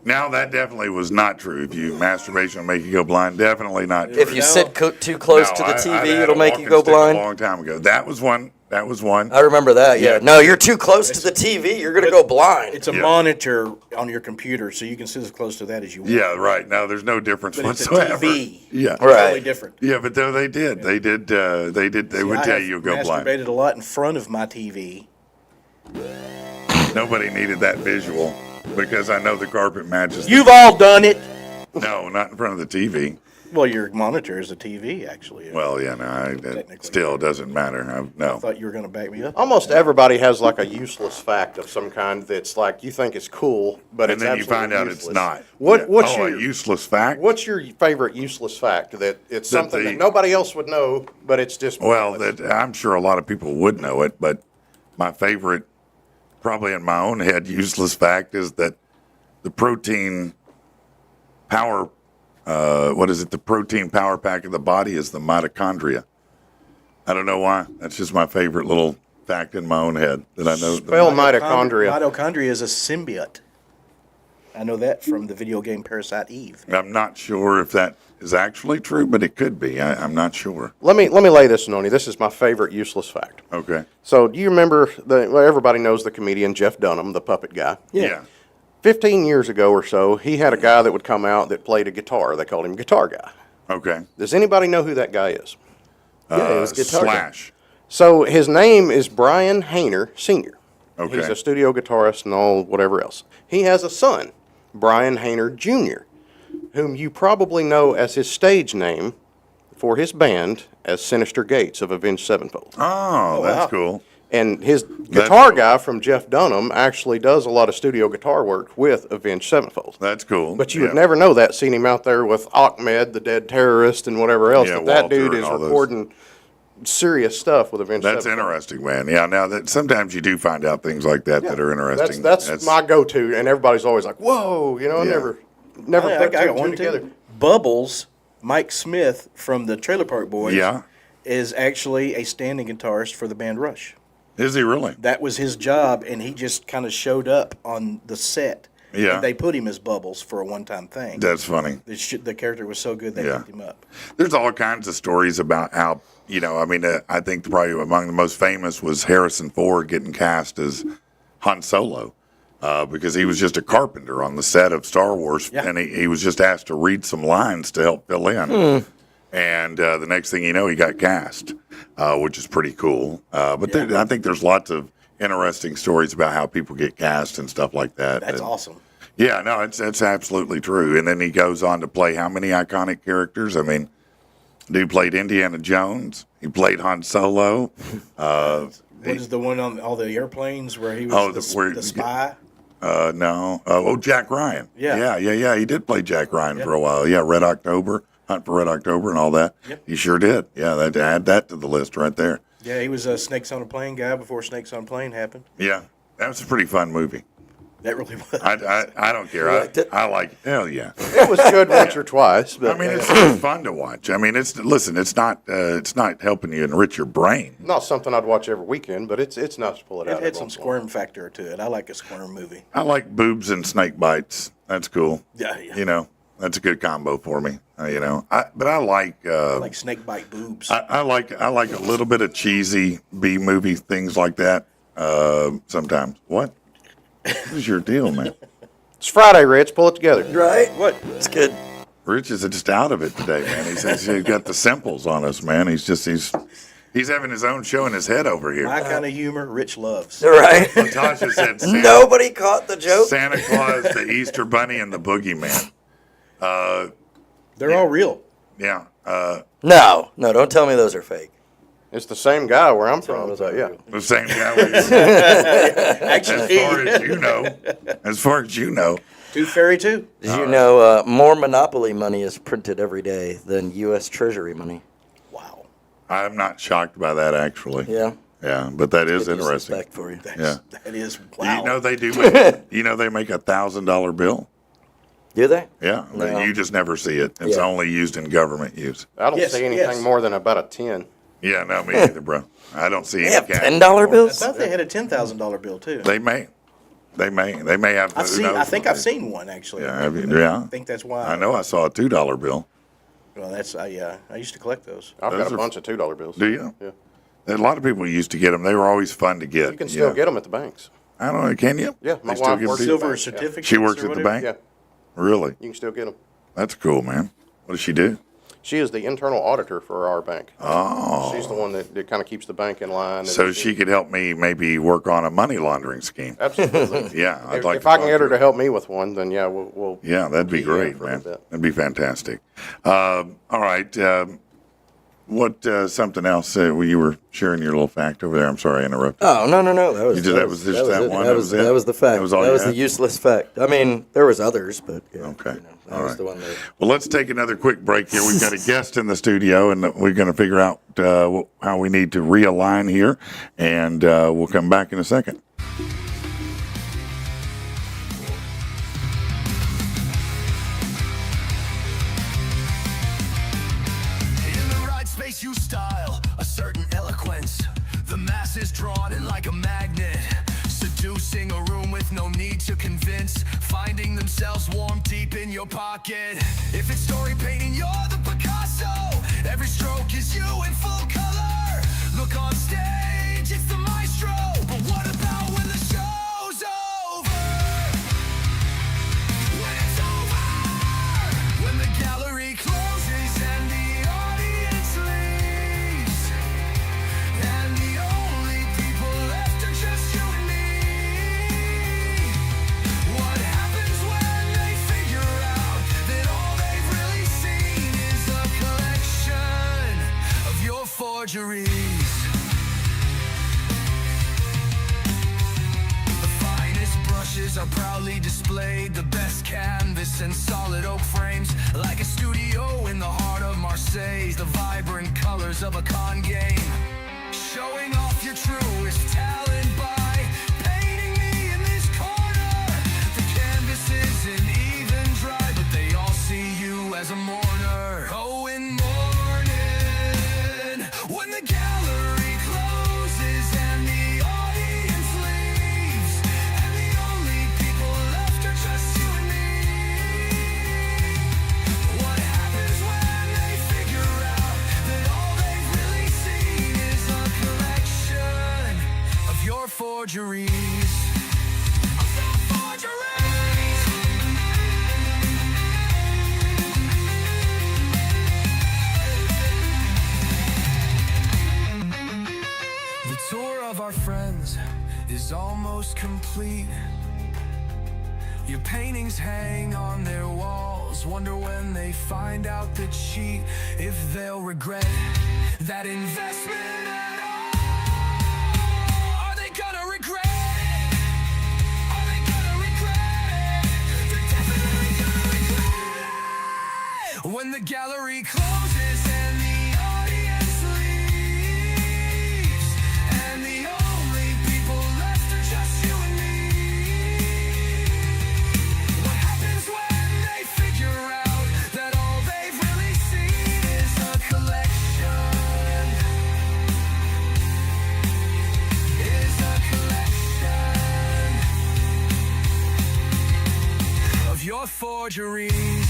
Now that definitely was not true. If you masturbation will make you go blind, definitely not true. If you sit too close to the I TV, had it'll a make you walking go stick blind. A long time ago. That was one. I remember that. Yeah. Yeah. No, you're too close to the TV. You're gonna go blind. It's a Yeah. monitor on your computer, so you can sit as close to that as you want. Yeah, right. No, there's no difference But it's a whatsoever. TV. Yeah. Right. Totally different. Yeah, but though they did. They would I tell have you you'll go blind. masturbated a lot in front of my TV. Nobody needed that visual because I know the carpet matches. You've all done it. No, not in front of the TV. Well, your monitor is a TV, actually. Well, yeah, no, it Technically. still doesn't matter. I No. thought you were going to back me up. Almost everybody has like a useless fact of some kind that's like you think it's cool, but And it's then you absolutely find out useless. it's not. What Yeah. what's a your useless fact? what's your favorite useless fact that it's That something the- that nobody else would know, but it's just Well, pointless? that I'm sure a lot of people would know it, but my favorite, probably in my own head, useless fact is that the protein power, the protein power pack of the body is the mitochondria. I don't know why. That's just my favorite little fact in my own head that I know. Spell mitochondria. Mitochondria is a symbiote. I know that from the video game Parasite Eve. I'm not sure if that is actually true, but it could be. I'm not sure. Let me lay this on you. This is my favorite useless fact. Okay. So, do you remember everybody knows the comedian Jeff Dunham, the puppet guy? Yeah. 15 years ago or so, he had a guy that would come out that played a guitar. They called him Guitar Guy. Okay. Does anybody know who that guy is? Yeah, it was Guitar Guy. Slash. So his name is Brian Hayner Sr. Okay. He's a studio guitarist and all whatever else. He has a son, Brian Hayner Jr., whom you probably know as his stage name for his band as Sinister Gates of Avenged Sevenfold. Oh, that's wow. cool. And his guitar guy from Jeff Dunham actually does a lot of studio guitar work with Avenged Sevenfold. That's cool. But you Yeah. would never know that, seeing him out there with Ahmed, the dead terrorist, and whatever else. Yeah, But that Walter dude and is all those. recording serious stuff with Avenged That's Sevenfold. interesting, man. Yeah, now that sometimes you do find out things like that that are interesting. That's my go-to, and everybody's always like, "Whoa!" You know, I Yeah. never I put got two and one two together. too. Bubbles, Mike Smith from the Trailer Park Boys, Yeah. is actually a standing guitarist for the band Rush. Is he really? That was his job, and he just kind of showed up on the set. Yeah. And they put him as Bubbles for a one-time thing. That's funny. The character was so good they Yeah. picked him up. There's all kinds of stories about how, I think probably among the most famous was Harrison Ford getting cast as Han Solo because he was just a carpenter on the set of Star Wars, Yeah. and he was just asked to read some lines to help fill in. And the next thing you know, he got cast, which is pretty cool. But I think there's lots of interesting stories about how people get cast and stuff like that. That's And- awesome. Yeah, no, it's absolutely true. And then he goes on to play how many iconic characters? I mean, dude played Indiana Jones. He played Han Solo. What is the one on all the airplanes where he was Oh, the where- spy? No. Jack Ryan. Yeah. Yeah. He did play Jack Ryan for a while. Yeah, Red October, Hunt for Red October, and all that. Yep. He sure did. Yeah, add that to the list right there. Yeah, he was a Snakes on a Plane guy before Snakes on a Plane happened. Yeah, that was a pretty fun movie. That really was. I don't care. liked it? I like. Hell yeah. It was good once or twice, but I mean, it's fun to watch. I mean, it's not helping you enrich your brain. not something I'd watch every weekend. But it's nice to pull it out. It every had some once in a while. squirm factor to it. I like a squirm movie. I like boobs and snake bites. That's cool. Yeah. That's a good combo for me. But I like. I like snake bite boobs. I like a little bit of cheesy B movie things like that. Sometimes. What? What is your deal, man? It's Friday, Rich. Pull it together. Right? What? It's good. Rich is just out of it today, man. He's got the simples on us, man. He's having his own show in his head over here. My kind of humor, Rich loves. Right? Natasha said Nobody caught the joke. Santa Claus, the Easter Bunny, and the Boogeyman. They're all real. Yeah. No, don't tell me those are fake. It's the same guy where I'm from, so yeah. The same guy. As Actually, far as you know. As far as you know. Tooth Fairy too. Did you know more Monopoly money is printed every day than U.S. Treasury money? Wow. I'm not shocked by that, actually. Yeah. Yeah, but that is Good use of interesting. respect for you. Yeah. That is wow. You know they do. Make, you know they make $1,000 bill. Do they? Yeah, No. you just never see it. It's Yeah. only used in government use. I don't Yes, see anything yes. more than about a 10. Yeah, no, me either, bro. I don't see They any have cash. $10 I bills? thought they had a $10,000 bill too. They may have. I've who seen. knows I think what I've they- seen one actually. Yeah, yeah. I think that's why. I know. I saw a $2 bill. Well, that's yeah. I used to collect those. I've Those got a are- bunch of $2 bills. Do you? Yeah. A lot of people used to get them. They were always fun to get. You can still get them at the banks. I don't know. Can you? Yeah, my They still wife give works people- at the Silver bank, yeah. certificates. She works or at the whatever? bank. Yeah, Really? you can still get them. That's cool, man. What does she do? She is the internal auditor for our bank. Oh. She's the one that kind of keeps the bank in line. And So she could help me maybe work on a money laundering scheme. Absolutely. Yeah, I'd If, like if to I can talk get her her. to help me with one, then yeah, we'll Yeah, that'd be key in great, for a man. bit. That'd be fantastic. All right. What something else? You were sharing your little fact over there. I'm sorry I interrupted. Oh, no. That was, You did- that was just that it. one? That was, that was the fact. That was all that you was the had? useless fact. I mean, there was others, but yeah, Okay. that All was right. the one that. Well, let's take another quick break here. We've got a guest in the studio, and we're going to figure out how we need to realign here, and we'll come back in a second. In the right space, you style a certain eloquence. The masses drawn in like a magnet, seducing a room with no need to convince, finding themselves warm deep in your pocket. If it's story painting, you're the Picasso. Every stroke is you in full color. Look on stage, it's the maestro. But what about when the show's over? When it's over, when the gallery closes and the audience leaves, and the only people left are just you and me. What happens when they figure out that all they've really seen is a collection of your forgeries? The finest brushes are proudly displayed, the best canvas and solid oak frames, like a studio in the heart of Marseille, the vibrant colors of a con game. Showing off your truest talent by painting me in this corner. The canvas isn't even dry, but they all see you as a mourner. Oh, in mourning, when the gallery closes and the audience leaves, and the only people left are just you and me. What happens when they figure out that all they've really seen is a collection of your forgeries? Of your forgeries. The tour of our friends is almost complete. Your paintings hang on their walls. Wonder when they find out the cheat, if they'll regret that investment at all. Are they gonna regret it? Are they gonna regret it? They're definitely gonna regret it. When the gallery closes and the audience leaves, and the only people left are just you and me. What happens when they figure out that all they've really seen is a collection? Is a collection of your forgeries.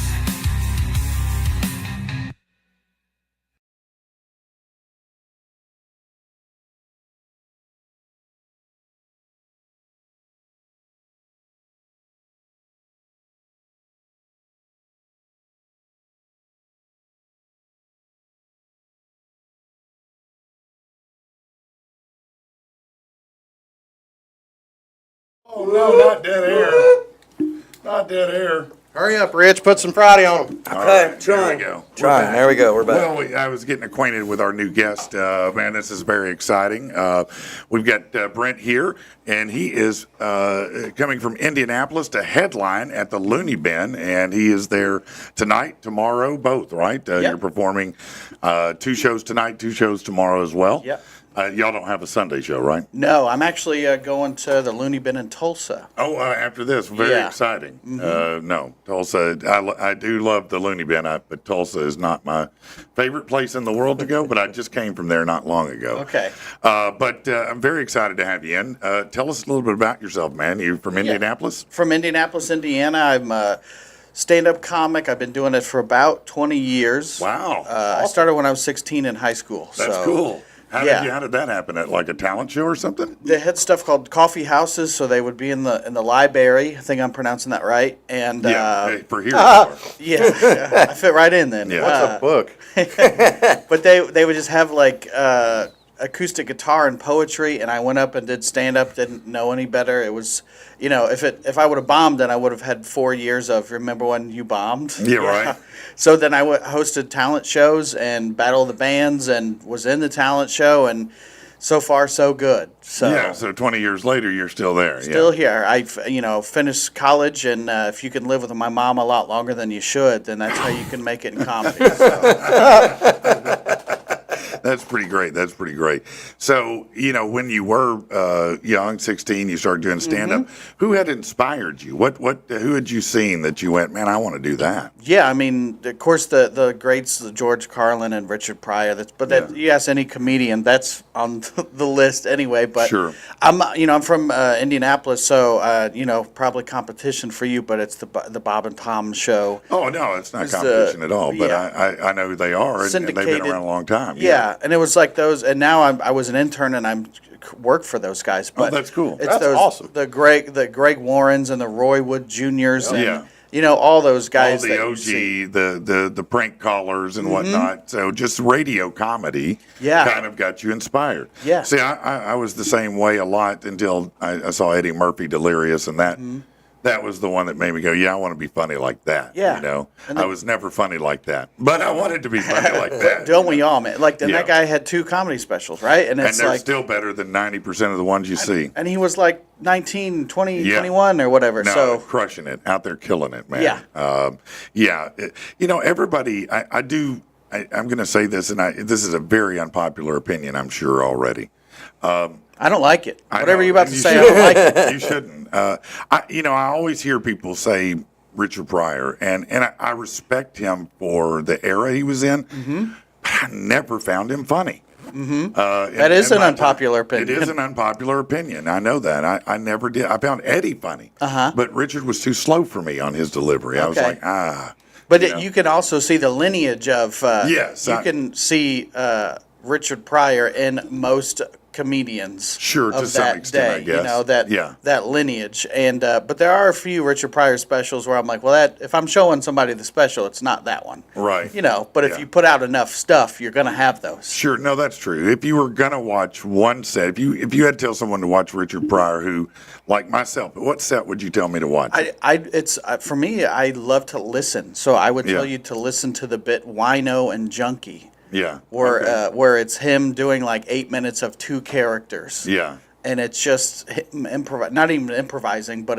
Oh no, not dead air. Not dead air. Hurry up, Rich. Put some Friday on them. All Okay, right, trying. There we go. Trying. We're There we go. We're back. Well, I was getting acquainted with our new guest. Man, this is very exciting. We've got Brent here, and he is coming from Indianapolis to headline at the Looney Bin, and he is there tonight, tomorrow, both, right? You're performing 2 shows tonight, 2 shows tomorrow as well. Yep. Y'all don't have a Sunday show, right? No, I'm actually going to the Looney Bin in Tulsa. Oh, after this, very Yeah. exciting. No, Tulsa. I do love the Looney Bin, but Tulsa is not my favorite place in the world to go. But I just came from there not long ago. Okay. But I'm very excited to have you in. Tell us a little bit about yourself, man. You from Indianapolis? From Indianapolis, Indiana. I'm a stand-up comic. I've been doing it for about 20 years. Wow, I started when I was 16 in high school. that's so cool. How yeah. did that happen? At like a talent show or something? They had stuff called coffee houses, so they would be in the library. I think I'm pronouncing that right. And Hey, for here. yeah, I fit right in then. Yeah. What's a book? But they would just have like acoustic guitar and poetry, and I went up and did stand up. Didn't know any better. It was, if I would have bombed, then I would have had 4 years of remember when you bombed. Yeah, right. So then I hosted talent shows and Battle of the Bands and was in the talent show, and so far so good. So Yeah. So 20 years later, you're still there. still here. I've finished college, and if you can live with my mom a lot longer than you should, then that's how you can make it in comedy. So. That's pretty great. That's pretty great. So, when you were young, 16, you started doing stand-up. Who had inspired you? Who had you seen that you went, man, I want to do that? Yeah, I mean, of course, the greats, the George Carlin and Richard Pryor. You ask any comedian, that's on the list anyway. But Sure. I'm from Indianapolis, so probably competition for you, but it's the Bob and Tom show. Oh, no, it's not It's competition at all. But yeah. I know who they are, and they've been Syndicated. around a long time. Yeah, and it was like those, and now I was an intern and I'm work for those guys. But that's cool. It's That's those, awesome. The Greg Warrens and the Roy Wood Juniors, and Yeah. all those All guys. the that you OG, see. the prank callers and whatnot. So just radio comedy Yeah. kind of got you inspired. Yeah. See, I was the same way a lot until I saw Eddie Murphy Delirious, and that was the one that made me go, yeah, I want to be funny like that. Yeah. I was never funny like that, but I wanted to be funny like that. Don't we all, man? Like, and Yeah. that guy had 2 comedy specials, right? And And it's they're like, still better than 90% of the ones you see. and he was like 19, 20, Yeah. 21 or whatever. No, So crushing it, out there killing it, man. Yeah. Everybody, I'm going to say this, and this is a very unpopular opinion, I'm sure already. I don't like it. I Whatever know, you're about to and you say, I don't like it. You shouldn't. I always hear people say Richard Pryor, and I respect him for the era he was in, but I never found him funny. That is an unpopular opinion. It is an unpopular opinion. I know that. I never did. I found Eddie funny, but Richard was too slow for me on his delivery. I was Okay. like, But you can also see the lineage of. Yes, You I- can see Richard Pryor in most comedians. Sure, of to some that extent, day, I guess. that lineage, and but there are a few Richard Pryor specials where I'm like, well, that if I'm showing somebody the special, it's not that one, Right. But if Yeah. you put out enough stuff, you're gonna have those. Sure, no, that's true. If you were gonna watch one set, if you had to tell someone to watch Richard Pryor, who, like myself, what set would you tell me to watch? It's for me. I love to listen, so I would tell Yeah. you to listen to the bit Wino and Junkie. Yeah. Where Okay. where it's him doing like 8 minutes of 2 characters. Yeah. And it's just him not even improvising, but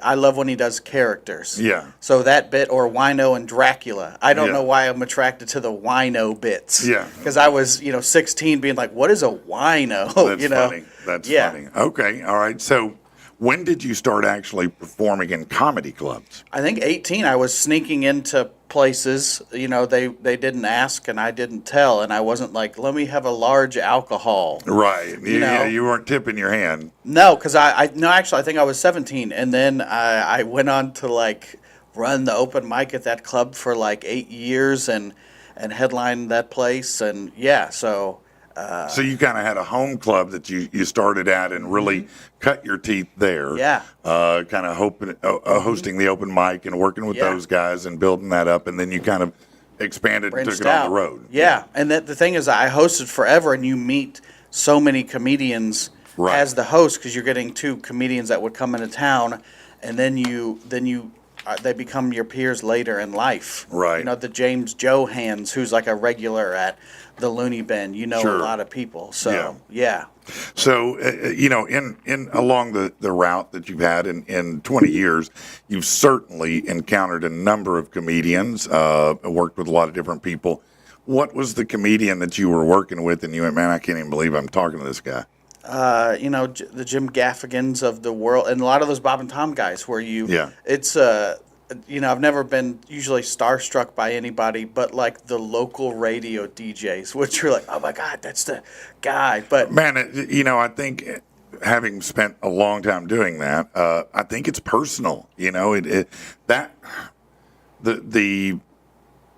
I love when he does characters. Yeah. So that bit, or Wino and Dracula. I don't Yeah. know why I'm attracted to the Wino bits. Yeah. Because I was 16 being like, what is a Wino? That's funny. That's Yeah. funny. Okay. All right. So when did you start actually performing in comedy clubs? I think 18, I was sneaking into places, they didn't ask and I didn't tell, and I wasn't like, let me have a large alcohol. Right. know. You weren't tipping your hand. No, because actually, I think I was 17, and then I went on to like run the open mic at that club for like 8 years and headline that place, and so. So you kind of had a home club that you started at and really cut your teeth there. Yeah. Kind of hosting the open mic and working with Yeah. those guys and building that up, and then you kind of expanded and took Branched it out. on the road. Yeah, and the thing is, I hosted forever, and you meet so many comedians Right. as the host because you're getting 2 comedians that would come into town, and then they become your peers later in life. Right. You know, the James Johans, who's like a regular at the Looney Bin. You know, Sure. a lot of people. So Yeah. yeah. So, in along the route that you've had in 20 years, you've certainly encountered a number of comedians, worked with a lot of different people. What was the comedian that you were working with and you went, man, I can't even believe I'm talking to this guy? You know, the Jim Gaffigans of the world, and a lot of those Bob and Tom guys where Yeah. it's, you know, I've never been usually starstruck by anybody, but like the local radio DJs, which are like, oh my God, that's the guy. But Man, I think having spent a long time doing that, I think it's personal.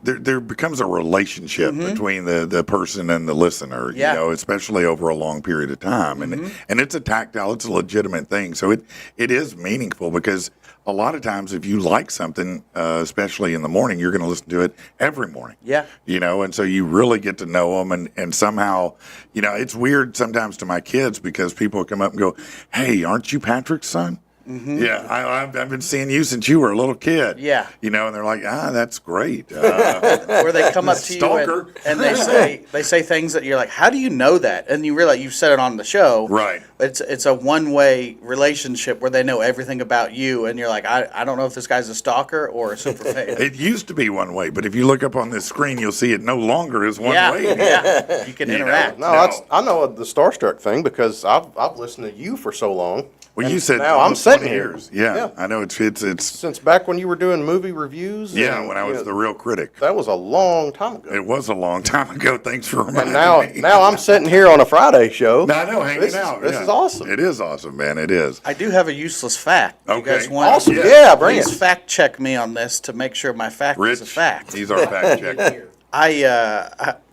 There becomes a relationship between the person and the listener, Yeah. especially over a long period of time. And it's a tactile, it's a legitimate thing. So it is meaningful because a lot of times if you like something, especially in the morning, you're going to listen to it every morning. Yeah. And so you really get to know them. And somehow, it's weird sometimes to my kids because people come up and go, hey, aren't you Patrick's son? Yeah, I've been seeing you since you were a little kid. Yeah. And they're like, that's great. where they come up to you Stalker. and they say things that you're like, how do you know that? And you realize you've said it on the show. Right. It's a one-way relationship where they know everything about you, and you're like, I don't know if this guy's a stalker or a super fan. It used to be one way, but if you look up on this screen, you'll see it no longer is one yeah, way. yeah. You can interact. No, I know the starstruck thing because I've listened to you for so long. Well, And you said now I'm almost sitting 20 here. years. Yeah, I know it's Since back when you were doing movie reviews. yeah, and, when I was the real critic. that was a long time ago. It was a long time ago. Thanks for reminding And me. now I'm sitting here on a Friday show. I know, hanging This is- out. this yeah. is awesome. It is awesome, man. It is. I do have a useless fact. You Okay. guys want Awesome. Yeah. Yeah, bring Please it. fact check me on this to make sure my fact is a Rich, fact. he's our fact checker. I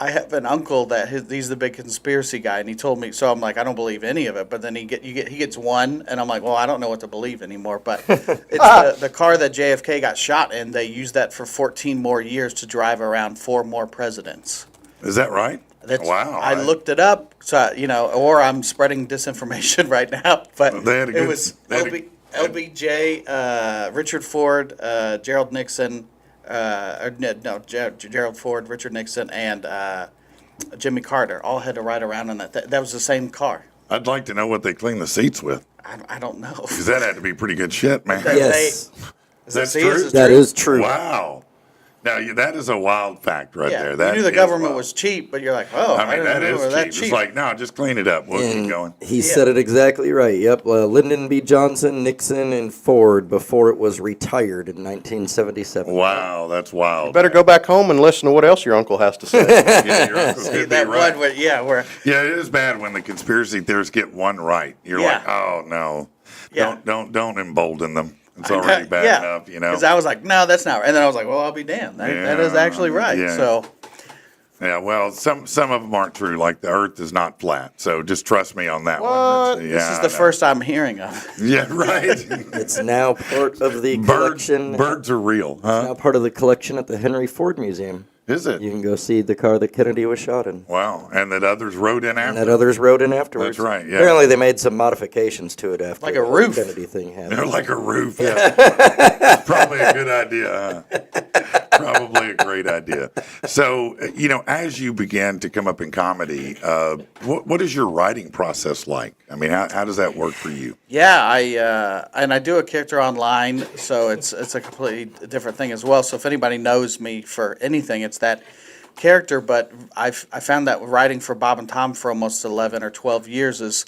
have an uncle that he's the big conspiracy guy, and he told me. So I'm like, I don't believe any of it. But then he gets one, and I'm like, well, I don't know what to believe anymore. But it's the car that JFK got shot in. They used that for 14 more years to drive around 4 more presidents. Is that right? Wow. I looked it up, so or I'm spreading disinformation right now. But They had a good- it was they had a- LBJ, Richard Ford, Gerald Nixon. Gerald Ford, Richard Nixon, and Jimmy Carter all had to ride around in that. That was the same car. I'd like to know what they clean the seats with, I don't know. because that had to be pretty good shit, man. Yes, That's See, true. this is that is true. Wow. Now that is a wild fact right Yeah, there. you That knew the is government wild. was cheap, but you're like, oh, I mean, that didn't know is they were cheap. that cheap. It's like, no, just clean it up. We'll keep And going. he said it exactly right. Yep, Lyndon B. Johnson, Nixon, and Ford before it was retired in 1977. Wow, that's wild. Better go back home and listen to what else your uncle has to say. Yeah, your uncle See, could be that right. one, where Yeah, it is bad when the conspiracy theorists get one right. You're Yeah. like, oh no, Yeah. don't embolden them. It's already bad enough, Because I was like, no, that's not right. And then I was like, well, I'll be damned. That is actually right. Yeah. So, Yeah, well, some of them aren't true. Like the Earth is not flat, so just trust me on that one. What? That's- this yeah, is I the know. first I'm hearing of. Yeah, right. It's now part of the birds, collection. birds are real, Now huh? part of the collection at the Henry Ford Museum. Is it? You can go see the car that Kennedy was shot in. Wow, and that others rode in And after. that others rode in afterwards. That's right, yeah. Apparently they made some modifications to it after Like a the whole roof. Kennedy thing happened. They're like a roof. Yeah. Probably a good idea, huh? Probably a great idea. So, as you began to come up in comedy, what is your writing process like? I mean, how does that work for you? Yeah, I do a character online, so it's a completely different thing as well. So if anybody knows me for anything, it's that character. But I found that writing for Bob and Tom for almost 11 or 12 years is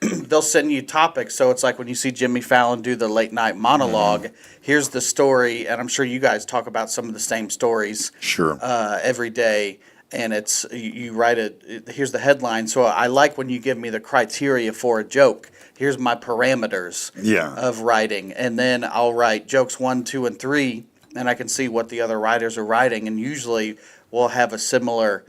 they'll send you topics. So it's like when you see Jimmy Fallon do the late night monologue, here's the story, and I'm sure you guys talk about some of the same stories Sure. every day. And it's you write it. Here's the headline. So I like when you give me the criteria for a joke. Here's my parameters Yeah. of writing, and then I'll write jokes 1, 2, and 3, and I can see what the other writers are writing, and usually we'll have a similar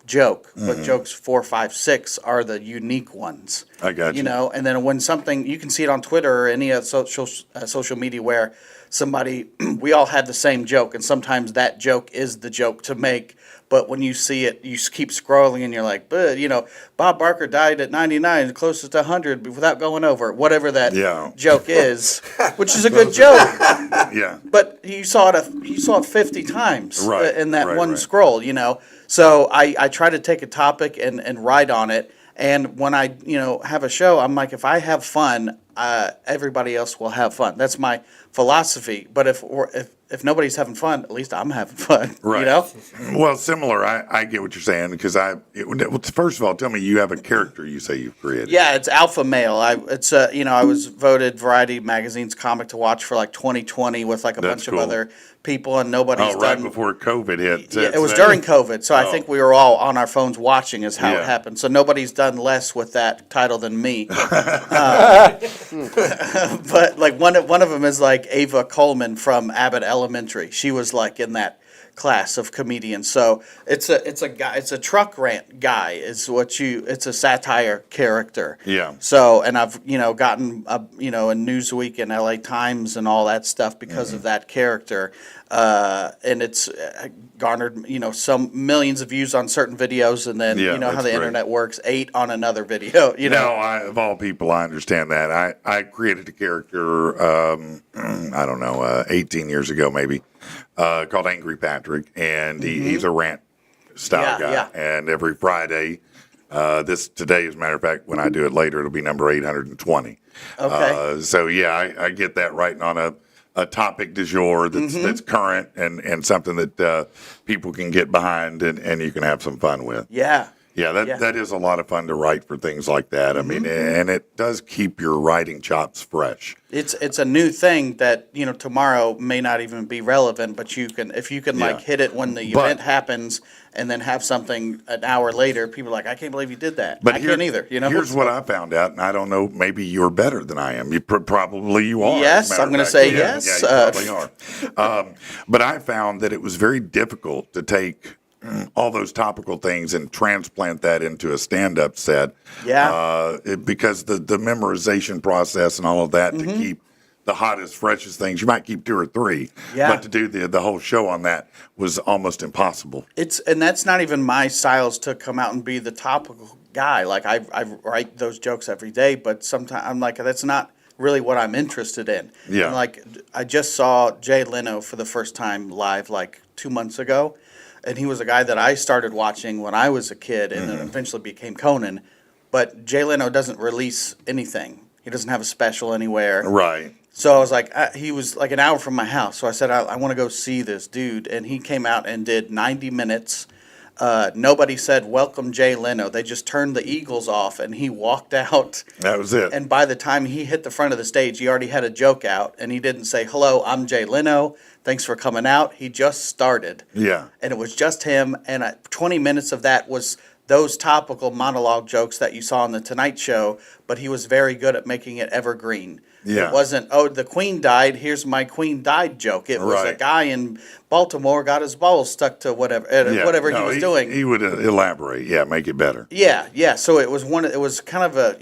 joke, but jokes 4, 5, 6 are the unique ones. I got you. And then when something, you can see it on Twitter or any social media where somebody, we all had the same joke, and sometimes that joke is the joke to make. But when you see it, you keep scrolling, and you're like, but Bob Barker died at 99, closest to 100, without going over whatever that Yeah. joke is, which is a good joke. Yeah. But you saw it 50 times Right, in that right, one right. scroll, So I try to take a topic and write on it. And when I, have a show, I'm like, if I have fun, everybody else will have fun. That's my philosophy. But if nobody's having fun, at least I'm having fun. Right. Well, similar. I get what you're saying because first of all, tell me you have a character you say you've created. Yeah, it's alpha male. I was voted Variety Magazine's comic to watch for like 2020 with like a That's bunch cool. of other people, and nobody's Oh, right done. before COVID hit. Yeah, it was during COVID, so I Oh. think we were all on our phones watching is how Yeah. it happened. So nobody's done less with that title than me. But like one of them is like Ava Coleman from Abbott Elementary. She was like in that class of comedians. So it's a guy. It's a truck rant guy. It's a satire character. Yeah. So and I've gotten in Newsweek and LA Times and all that stuff because of that character. And it's garnered some millions of views on certain videos, and then Yeah, how that's the great. internet works, 8 on another video. No, of all people, I understand that. I created a character, I don't know, 18 years ago maybe, called Angry Patrick, and he's a rant style guy. Yeah. And every Friday, today, as a matter of fact, when I do it later, it'll be number 820. Okay. So yeah, I get that writing on a topic du jour that's current and something that people can get behind and you can have some fun with. Yeah. Yeah, that is a lot of fun to write for things like that. I mean, and it does keep your writing chops fresh. It's a new thing that tomorrow may not even be relevant, but if you can like Yeah. hit it when the event happens, and then have something an hour later, people are like, I can't believe you did that. But I can't either. Here's what I found out, and I don't know, maybe you're better than I am. You probably you are. Yes, as a matter I'm of gonna fact. say Yeah, yes. Yeah, you probably are. But I found that it was very difficult to take all those topical things and transplant that into a stand-up set. Yeah. Because the memorization process and all of that to keep the hottest, freshest things, you might keep 2 or 3. Yeah. But to do the whole show on that was almost impossible. And that's not even my styles to come out and be the topical guy. Like I write those jokes every day, but sometimes I'm like, that's not really what I'm interested in. Yeah. And like I just saw Jay Leno for the first time live like 2 months ago, and he was a guy that I started watching when I was a kid, and then eventually became Conan. But Jay Leno doesn't release anything. He doesn't have a special anywhere. Right. So I was like, he was like an hour from my house. So I said, I want to go see this dude. And he came out and did 90 minutes. Nobody said, welcome Jay Leno. They just turned the Eagles off, and he walked out. That was it. And by the time he hit the front of the stage, he already had a joke out. And he didn't say, hello, I'm Jay Leno. Thanks for coming out. He just started. Yeah. And it was just him. And 20 minutes of that was those topical monologue jokes that you saw on The Tonight Show, but he was very good at making it evergreen. Yeah. It wasn't, the Queen died, here's my Queen died joke. It was a Right. guy in Baltimore got his balls stuck to whatever whatever he was doing. He would elaborate, make it better. Yeah. So it was kind of a,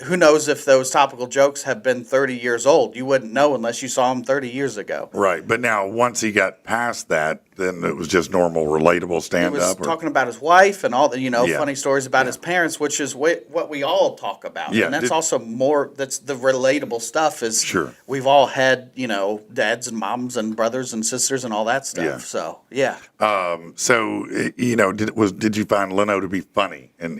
who knows if those topical jokes have been 30 years old. You wouldn't know unless you saw them 30 years ago. Right, but now once he got past that, then it was just normal, relatable He stand was up. talking about his wife and all the, Yeah. funny stories about his parents, which is what we all talk about. Yeah, And that's also that's the relatable stuff is Sure. we've all had, dads and moms and brothers and sisters and all that stuff. Yeah. So, yeah. So did you find Leno to be funny in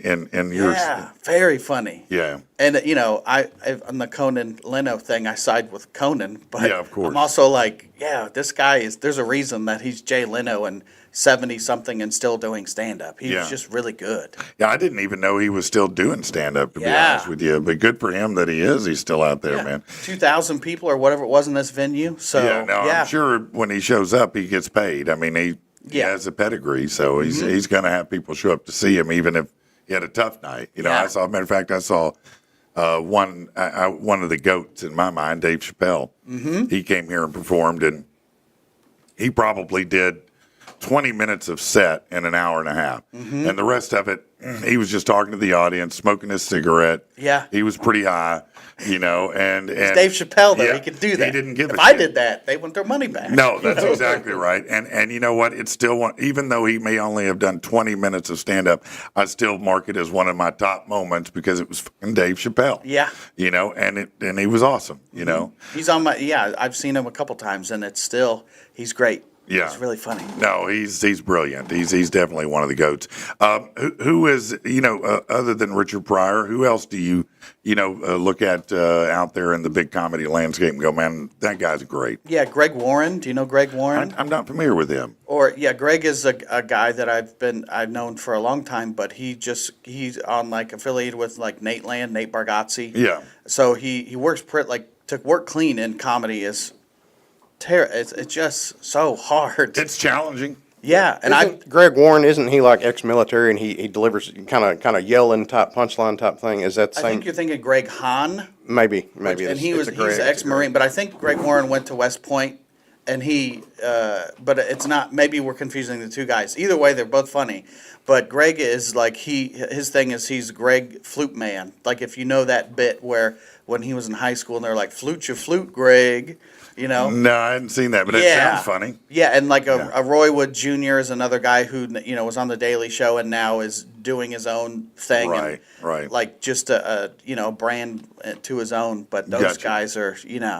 yours? Yeah, very funny. Yeah. And I on the Conan Leno thing, I side with Conan, but Yeah, of course. I'm also like, this guy there's a reason that he's Jay Leno and 70 something and still doing stand up. He's Yeah. just really good. Yeah, I didn't even know he was still doing stand up, to be Yeah. honest with you. But good for him that he's still out there, Yeah. man. 2,000 people or whatever it was in this venue. So Yeah, now I'm sure when he shows up, he gets paid. I mean, he Yeah. Mm-hmm. has a pedigree, so he's going to have people show up to see him, even if he had a tough night. Yeah. Matter of fact, I saw one of the goats in my mind, Dave Chappelle. Mm-hmm. He came here and performed, and he probably did 20 minutes of set in an hour and a half. Mm-hmm. And the rest of it, he was just talking to the audience, smoking his cigarette. Yeah. He was pretty high, and It's Dave Chappelle, though. yeah, He could do that. He didn't give if a I shit. did that, they want their money back. No, that's exactly right. And you know what? It's still one, even though he may only have done 20 minutes of stand up, I still mark it as one of my top moments because it was fucking Dave Chappelle. Yeah. And he was awesome, He's on my, I've seen him a couple times, and it's still, he's great. Yeah. He's really funny. No, he's brilliant. He's definitely one of the goats. Who is, other than Richard Pryor, who else do you look at out there in the big comedy landscape and go, man, that guy's great. Yeah, Greg Warren. Do you know Greg Warren? I'm not familiar with him. Greg is a guy that I've known for a long time, but he's on affiliated with Nate Land, Nate Bargatze. Yeah. So he works to work clean in comedy is it's just so hard. It's challenging. Yeah, and Greg Warren, isn't he like ex-military and he delivers kind of yelling type punchline type thing? Is that the I same? think you're thinking Greg Hahn. Maybe. And he's ex-Marine, but I think Greg Warren went to West Point, and but it's not. Maybe we're confusing the two guys. Either way, they're both funny. But Greg is his thing is he's Greg Flute Man. Like if you know that bit where when he was in high school and they're like flute your flute, Greg. No, I hadn't seen that, but it sounds funny. Yeah, and a Roy Wood Jr. is another guy who was on the Daily Show and now is doing his own thing. Right, right. Like just a brand to his own. But those Gotcha. guys are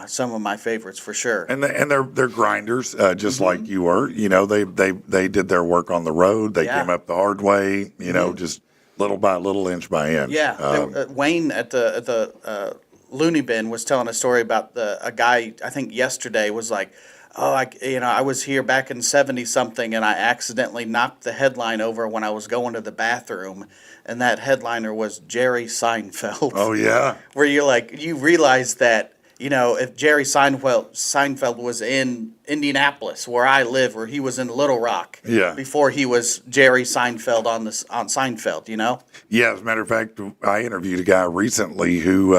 some of my favorites for sure. And they're grinders, just like you were. They did their work on the road. They came up the hard way. Just little by little, inch by inch. Yeah, Wayne at the Looney Bin was telling a story about a guy. I think yesterday was like, "Oh, I was here back in 70 something, and I accidentally knocked the headline over when I was going to the bathroom, and that headliner was Jerry Seinfeld." Oh yeah. Where you realize that if Jerry Seinfeld was in Indianapolis, where I live, or he was in Little Rock, before he was Jerry Seinfeld on Seinfeld, Yeah, as a matter of fact, I interviewed a guy recently who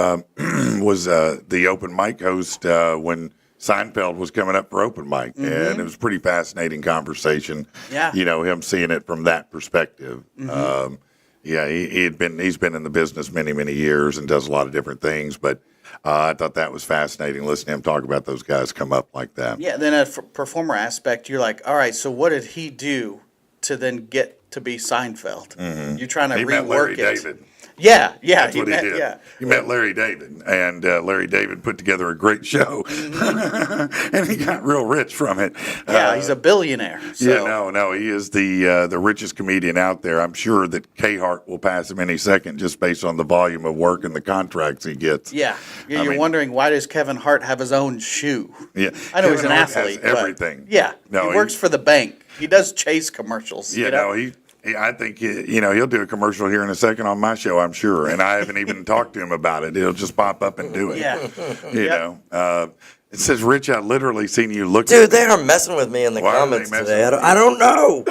was the open mic host when Seinfeld was coming up for open mic, and it was a pretty fascinating conversation. Yeah. Him seeing it from that perspective. He's been in the business many, many years and does a lot of different things, but I thought that was fascinating listening to him talk about those guys come up like that. Yeah, then a performer aspect, you're like, all right, so what did he do to then get to be Seinfeld? You're trying to He rework met Larry it. David. Yeah, That's what he did. Yeah. He met Larry David, and Larry David put together a great show, and he got real rich from it. Yeah, he's a billionaire. So. Yeah, no, he is the richest comedian out there. I'm sure that K-Hart will pass him any second just based on the volume of work and the contracts he gets. Yeah, you're wondering, why does Kevin Hart have his own shoe? Yeah, I know he's Kevin an Hart has athlete. But everything. yeah, No, he works for the bank. He does Chase commercials. I think he'll do a commercial here in a second on my show, I'm sure, and I haven't even talked to him about it. He'll just pop up and do it. Yeah, It says, Rich, I literally seen you look. Dude, they are messing with me in the Why are they comments messing today. with you? I don't know.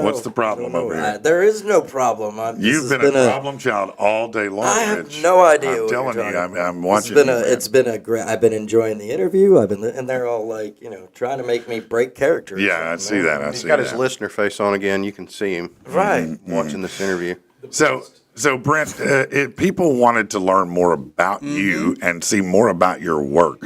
What's the problem over here? There is no problem. You've been a problem child all day long. I have Rich. no idea I'm what telling you're you, talking about. I'm watching. It's been a great. I've been enjoying the interview. and they're all like, trying to make me break character. or Yeah, I something, see man. that. I He's see got that. his listener face on again. You can see him Right. watching this interview. So Brent, if people wanted to learn more about you and see more about your work,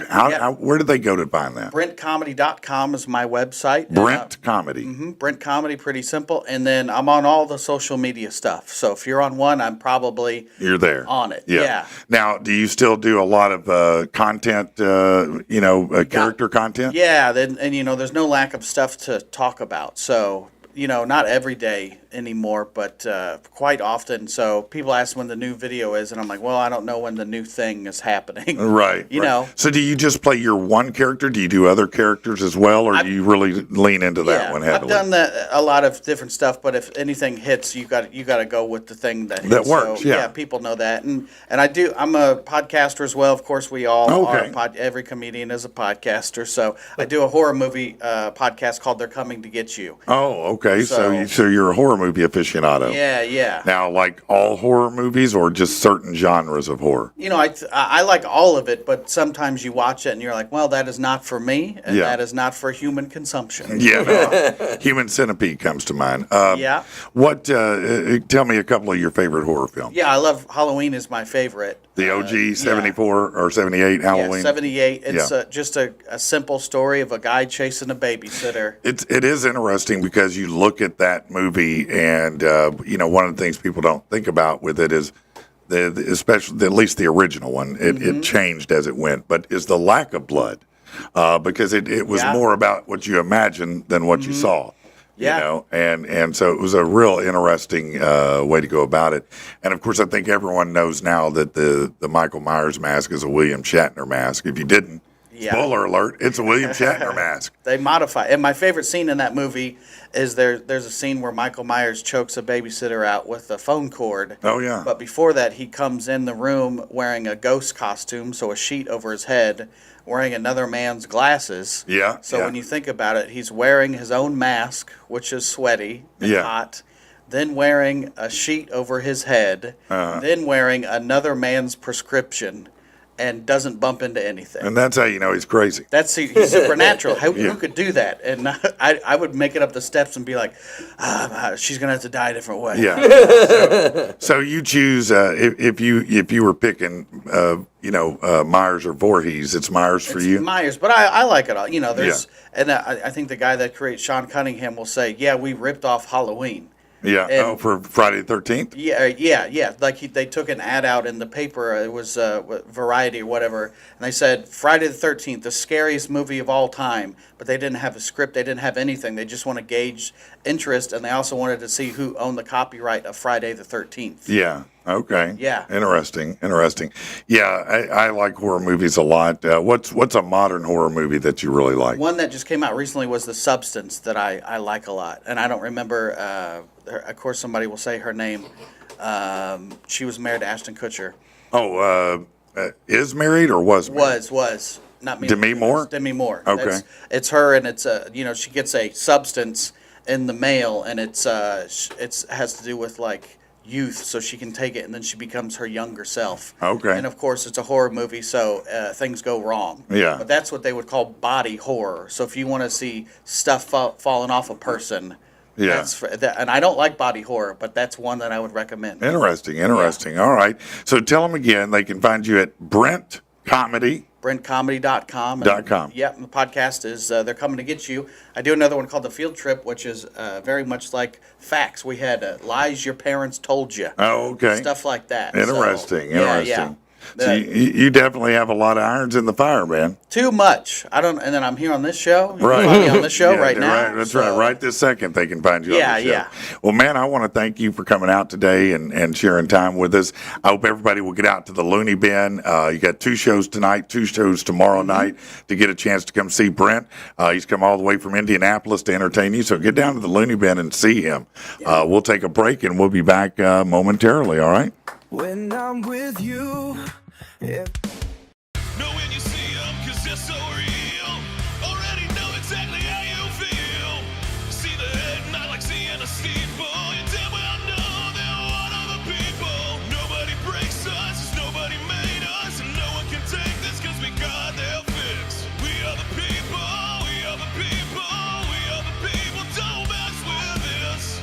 where do they go to find that? BrentComedy.com is my website. Brent Comedy. Brent Comedy, pretty simple. And then I'm on all the social media stuff. So if you're on one, I'm probably You're there. on it. Yeah. Now, do you still do a lot of content, character content? Yeah, and there's no lack of stuff to talk about. So, not every day anymore, but quite often. So people ask when the new video is, and I'm like, well, I don't know when the new thing is happening. Right. You know. So do you just play your one character? Do you do other characters as well, or do you really lean into that one heavily? I've done a lot of different stuff, but if anything hits, you got to go with the thing that hits. That works, So, yeah. people know that, and I do. I'm a podcaster as well. Of course, we all Okay. are. Every comedian is a podcaster. So I do a horror movie podcast called "They're Coming to Get You." Oh, okay. So So- you're a horror movie aficionado. Yeah, yeah. Now, like all horror movies or just certain genres of horror? You know, I like all of it, but sometimes you watch it and you're like, well, that is not for me, and Yeah. that is not for human consumption. Yeah, no, Human Centipede comes to mind. Yeah. What? Tell me a couple of your favorite horror films. Yeah, I love Halloween is my favorite. The OG yeah. 74 or 78 Halloween. Yeah, 78. It's Yeah. just a simple story of a guy chasing a babysitter. It is interesting because you look at that movie and one of the things people don't think about with it is especially at least the original one. It changed as it went, but is the lack of blood because it was Yeah. more about what you imagined than what you saw. Yeah. You know, and so it was a real interesting way to go about it. And of course, I think everyone knows now that the Michael Myers mask is a William Shatner mask. If you didn't, Yeah. spoiler alert, it's a William Shatner mask. They modify. And my favorite scene in that movie is there's a scene where Michael Myers chokes a babysitter out with a phone cord. Oh, yeah. But before that, he comes in the room wearing a ghost costume, so a sheet over his head, wearing another man's glasses. Yeah, So yeah. when you think about it, he's wearing his own mask, which is sweaty and Yeah. hot, then wearing a sheet over his head, Uh-huh. then wearing another man's prescription, and doesn't bump into anything. And that's how you know he's crazy. He's supernatural. Yeah. Who could do that? And I would make it up the steps and be like, she's gonna have to die a different way. Yeah. So you choose if you were picking Myers or Voorhees, it's Myers for It's you. Myers, but I like it all. You know, and I think the guy that creates Sean Cunningham will say, yeah, we ripped off Halloween. Yeah. and- For Friday the 13th. Yeah. Like they took an ad out in the paper. It was Variety or whatever, and they said Friday the 13th, the scariest movie of all time. But they didn't have a script. They didn't have anything. They just want to gauge interest, and they also wanted to see who owned the copyright of Friday the 13th. Yeah. Okay. Yeah. Interesting. Yeah, I like horror movies a lot. What's a modern horror movie that you really like? One that just came out recently was The Substance that I like a lot, and I don't remember. Of course, somebody will say her name. She was married to Ashton Kutcher. Oh, is married or was married? Was not me. Demi Moore? Demi Moore. Okay. It's her, and it's she gets a substance in the mail, and it's has to do with like youth, so she can take it, and then she becomes her younger self. Okay. And of course, it's a horror movie, so things go wrong. Yeah. But that's what they would call body horror. So if you want to see stuff falling off a person, Yeah. that's and I don't like body horror, but that's one that I would recommend. Interesting. All right. So tell them again, they can find you at Brent Comedy. BrentComedy.com. .com. Yep, and the podcast is They're Coming to Get You. I do another one called The Field Trip, which is very much like Facts. We had Lies Your Parents Told You. Oh, okay. Stuff like that. Interesting. Yeah. So you definitely have a lot of irons in the fire, man. Too much. I don't. And then I'm here on this show. You Right. can find me on this show Yeah, right now. Right, that's so- right. Right this second, they can find you Yeah, on the show. yeah. Well, man, I want to thank you for coming out today and sharing time with us. I hope everybody will get out to the Looney Bin. You got 2 shows tonight, 2 shows tomorrow night to get a chance to come see Brent. He's come all the way from Indianapolis to entertain you, so get down to the Looney Bin and see him. We'll take a break and we'll be back momentarily, all right? When I'm with you. Know when you see them, cause they're so real. Already know exactly how you feel. See the head, not like seeing a steeple. You damn well know they're one of the people. Nobody breaks us, 'cause nobody made us. And no one can take this, cause we got their fix. We are the people, we are the people, we are the people. Don't mess with this.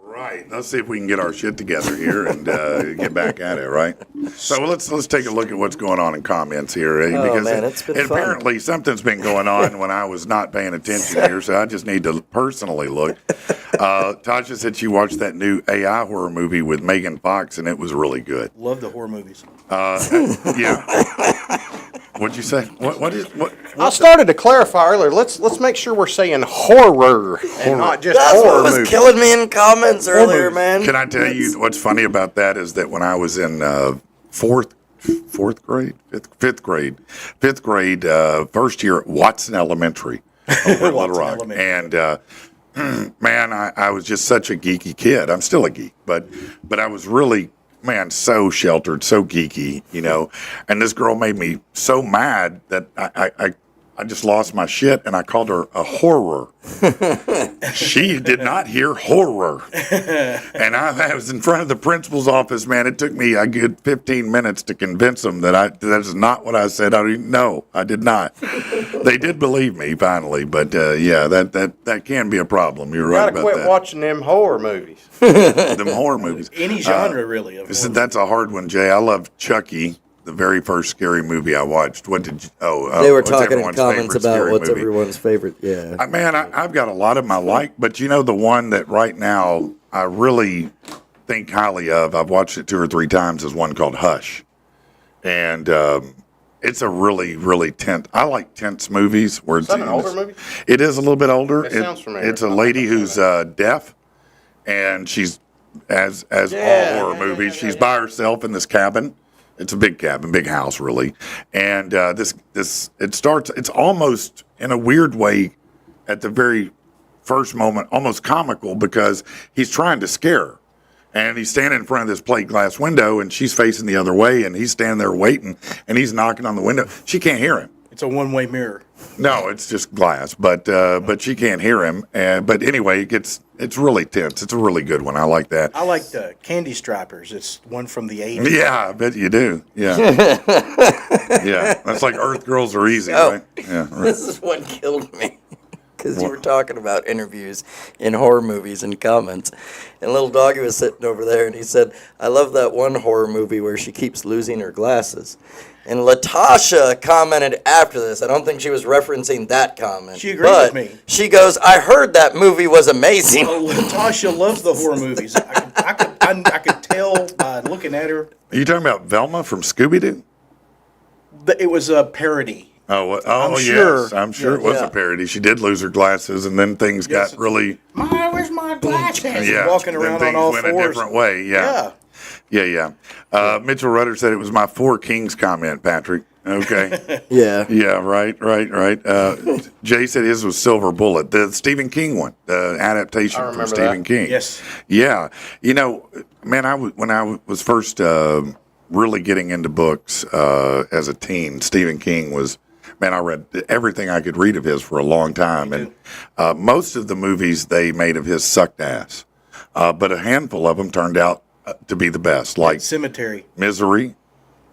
Right. Let's see if we can get our shit together here and get back at it. Right. So let's take a look at what's going on in comments here, because man, it's been fun. apparently something's been going on when I was not paying attention here. So I just need to personally look. Tasha said she watched that new AI horror movie with Megan Fox, and it was really good. Love the horror movies. Yeah. What'd you say? What? I started to clarify earlier. Let's make sure we're saying horror and not just That's horror what was movie. killing me in comments earlier, man. Can I tell you what's funny about that is that when I was in fifth grade, first year at Watson Elementary over at Little Watson Rock, Elementary. and man, I was just such a geeky kid. I'm still a geek, but I was really, man, so sheltered, so geeky, and this girl made me so mad that I just lost my shit, and I called her a horror. She did not hear horror. And I was in front of the principal's office, man. It took me a good 15 minutes to convince them that is not what I said. No, I did not. They did believe me finally, but yeah, that can be a problem. You're right Gotta about quit that. watching them horror movies. Them horror movies. Any genre, really. Of horror. That's a hard one, Jay. I love Chucky. The very first scary movie I watched. What did you? They were what's talking in everyone's comments favorite about scary what's movie? everyone's favorite. Yeah. I've got a lot of them I like, but the one that right now I really think highly of, I've watched it 2 or 3 times, is one called Hush. And it's a really, really tense. I like tense movies. Where Is that an older movie? It is a little bit older. It sounds familiar. It's a lady who's deaf, and she's, as all horror movies, she's by herself in this cabin. It's a big cabin, big house, really. And it starts, it's almost in a weird way at the very first moment, almost comical, because he's trying to scare her. And he's standing in front of this plate glass window, and she's facing the other way, and he's standing there waiting, and he's knocking on the window. She can't hear him. It's a one-way mirror. No, it's just glass, but she can't hear him. But anyway, it's really tense. It's a really good one. I like that. I like the Candy Stripers. It's one from the 80s. Yeah, I bet you do. Yeah. Yeah. That's like Earth Girls Are Easy, Oh. right? Yeah. Right. This is what killed me. Because you were talking about interviews in horror movies and comments. And little doggy was sitting over there, and he said, I love that one horror movie where she keeps losing her glasses. And Latasha commented after this. I don't think she was referencing that comment. She agreed with me. She goes, I heard that movie was amazing. Oh, Natasha loves the horror movies. I could tell by looking at her. Are you talking about Velma from Scooby-Doo? That it was a parody. I'm sure. Yes. I'm sure it was Yeah. a parody. She did lose her glasses, and then things Yes. got really, Where's my glasses? yeah. Walking then around on things all went fours. a different way. Yeah. Yeah. Mitchell Rutter said it was my Four Kings comment, Patrick. Okay. Yeah. Yeah, right. Jay said his was Silver Bullet, the Stephen King one, the adaptation from remember Stephen that. King. Yes. Yeah. Man, when I was first really getting into books as a teen, Stephen King was, man, I read everything I could read of his for a long time. And most of the movies they made of his sucked ass. But a handful of them turned out to be the best, like Cemetery. Misery.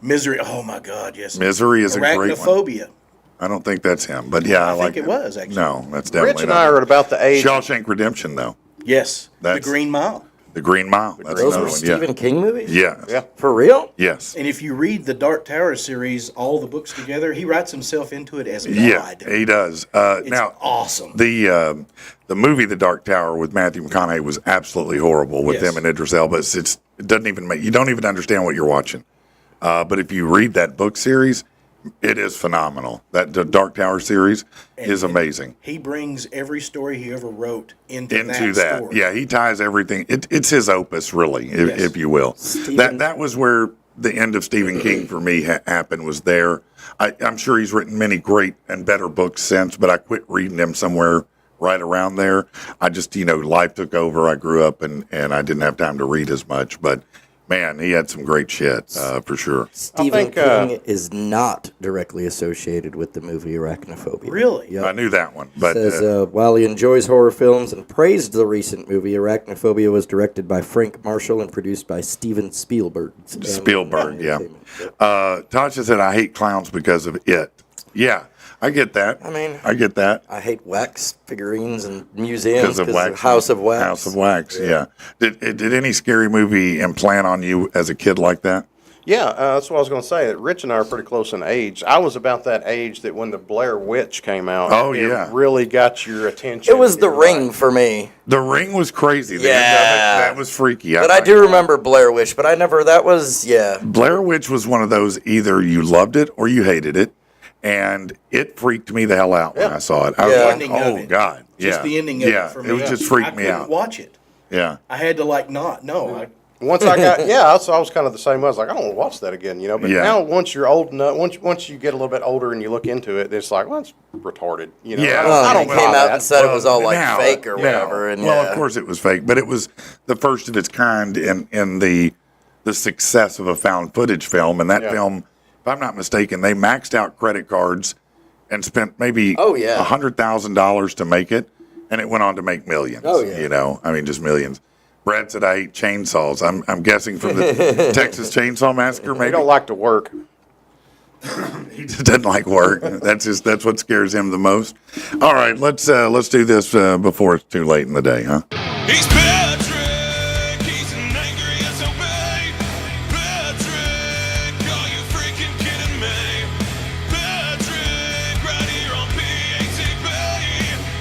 Misery. Oh, my God, yes. Misery is a great one. Arachnophobia. I don't think that's him, but yeah, I like think it was, actually. No, that's definitely Rich and not I him. are at about the age. Shawshank Redemption, though. Yes. That's- The Green Mile. The Green Mile. That's Those another were one. Stephen King movies? Yeah. Yeah. For real? Yes. And if you read the Dark Tower series, all the books together, he writes himself into it as God. Yeah, he does. It's Now, awesome. the movie The Dark Tower with Matthew McConaughey was absolutely horrible with Yes. him and Idris Elba. It doesn't even you don't even understand what you're watching. But if you read that book series, it is phenomenal. The Dark Tower series is amazing. He brings every story he ever wrote into That. story. Yeah, he ties everything. It's his opus, really, if you will. That was where the end of Stephen King for me happened, was there. I'm sure he's written many great and better books since, but I quit reading them somewhere right around there. I just, life took over. I grew up and I didn't have time to read as much, but man, he had some great shit, for sure. Stephen think, King is not directly associated with the movie Arachnophobia. Really? Yep. I knew that one, but Says, while he enjoys horror films and praised the recent movie, Arachnophobia was directed by Frank Marshall and produced by Steven Spielberg. Spielberg, yeah. Tasha said, I hate clowns because of it. Yeah, I get that. I mean, I get that. I hate wax figurines and museums Because of wax. House of Wax. House of Wax, yeah. Did any scary movie implant on you as a kid like that? Yeah, that's what I was going to say. Rich and I are pretty close in age. I was about that age that when the Blair Witch came out, Oh, it yeah. really got your attention. It was The You're Ring like, for me. The Ring was crazy. The Yeah. end of it, that was freaky. But I do remember Blair Witch, but I never, that was, yeah. Blair Witch was one of those either you loved it or you hated it. And it freaked me the hell out when I saw it. I was Yeah. like, Ending of oh, it. God. Just yeah. the ending of yeah. it for me. It was just I freaked me couldn't out. watch it. Yeah. I had to like not. No, I Once I got, so I was kind of the same way. I was like, I don't want to watch that again, you know. But Yeah. now, once you're old enough, once you get a little bit older and you look into it, it's like, well, it's retarded, you know. Yeah. Well, I they don't came buy out that. and said it was all like Now- fake or now- whatever. And well, yeah. of course it was fake, but it was the first of its kind in the success of a found footage film. And that Yeah. film, if I'm not mistaken, they maxed out credit cards and spent maybe Oh, yeah. $100,000 to make it, and it went on to make millions. Oh, yeah. You know, I mean, just millions. Brad said I hate chainsaws. I'm guessing from the Texas Chainsaw Massacre. They Maybe don't like to work. he just doesn't like work. That's what scares him the most. All right, let's do this before it's too late in the day, huh? He's Patrick, he's an angry SOB. Patrick, are you freaking kidding me? Patrick, right here on PATB.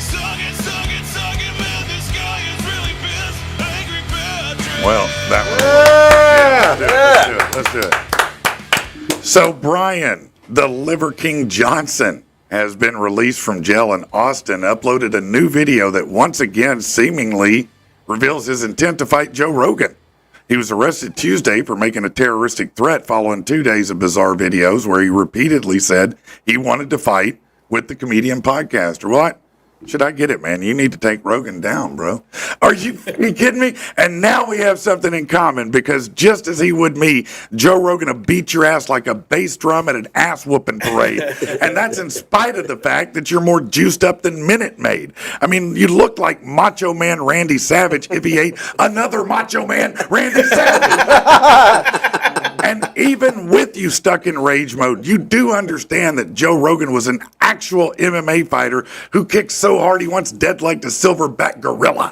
Suck it, man, this guy is really pissed. Angry Patrick. Well, that one. Let's do it. So Brian, the Liver King Johnson, has been released from jail in Austin, uploaded a new video that once again seemingly reveals his intent to fight Joe Rogan. He was arrested Tuesday for making a terroristic threat following 2 days of bizarre videos where he repeatedly said he wanted to fight with the comedian podcaster. What? Should I get it, man? You need to take Rogan down, bro. Are you kidding me? And now we have something in common because just as he would me, Joe Rogan will beat your ass like a bass drum at an ass whooping parade. And that's in spite of the fact that you're more juiced up than Minute Maid. I mean, you look like Macho Man Randy Savage if he ate another Macho Man Randy Savage. And even with you stuck in rage mode, you do understand that Joe Rogan was an actual MMA fighter who kicked so hard he once dead-legged a silverback gorilla.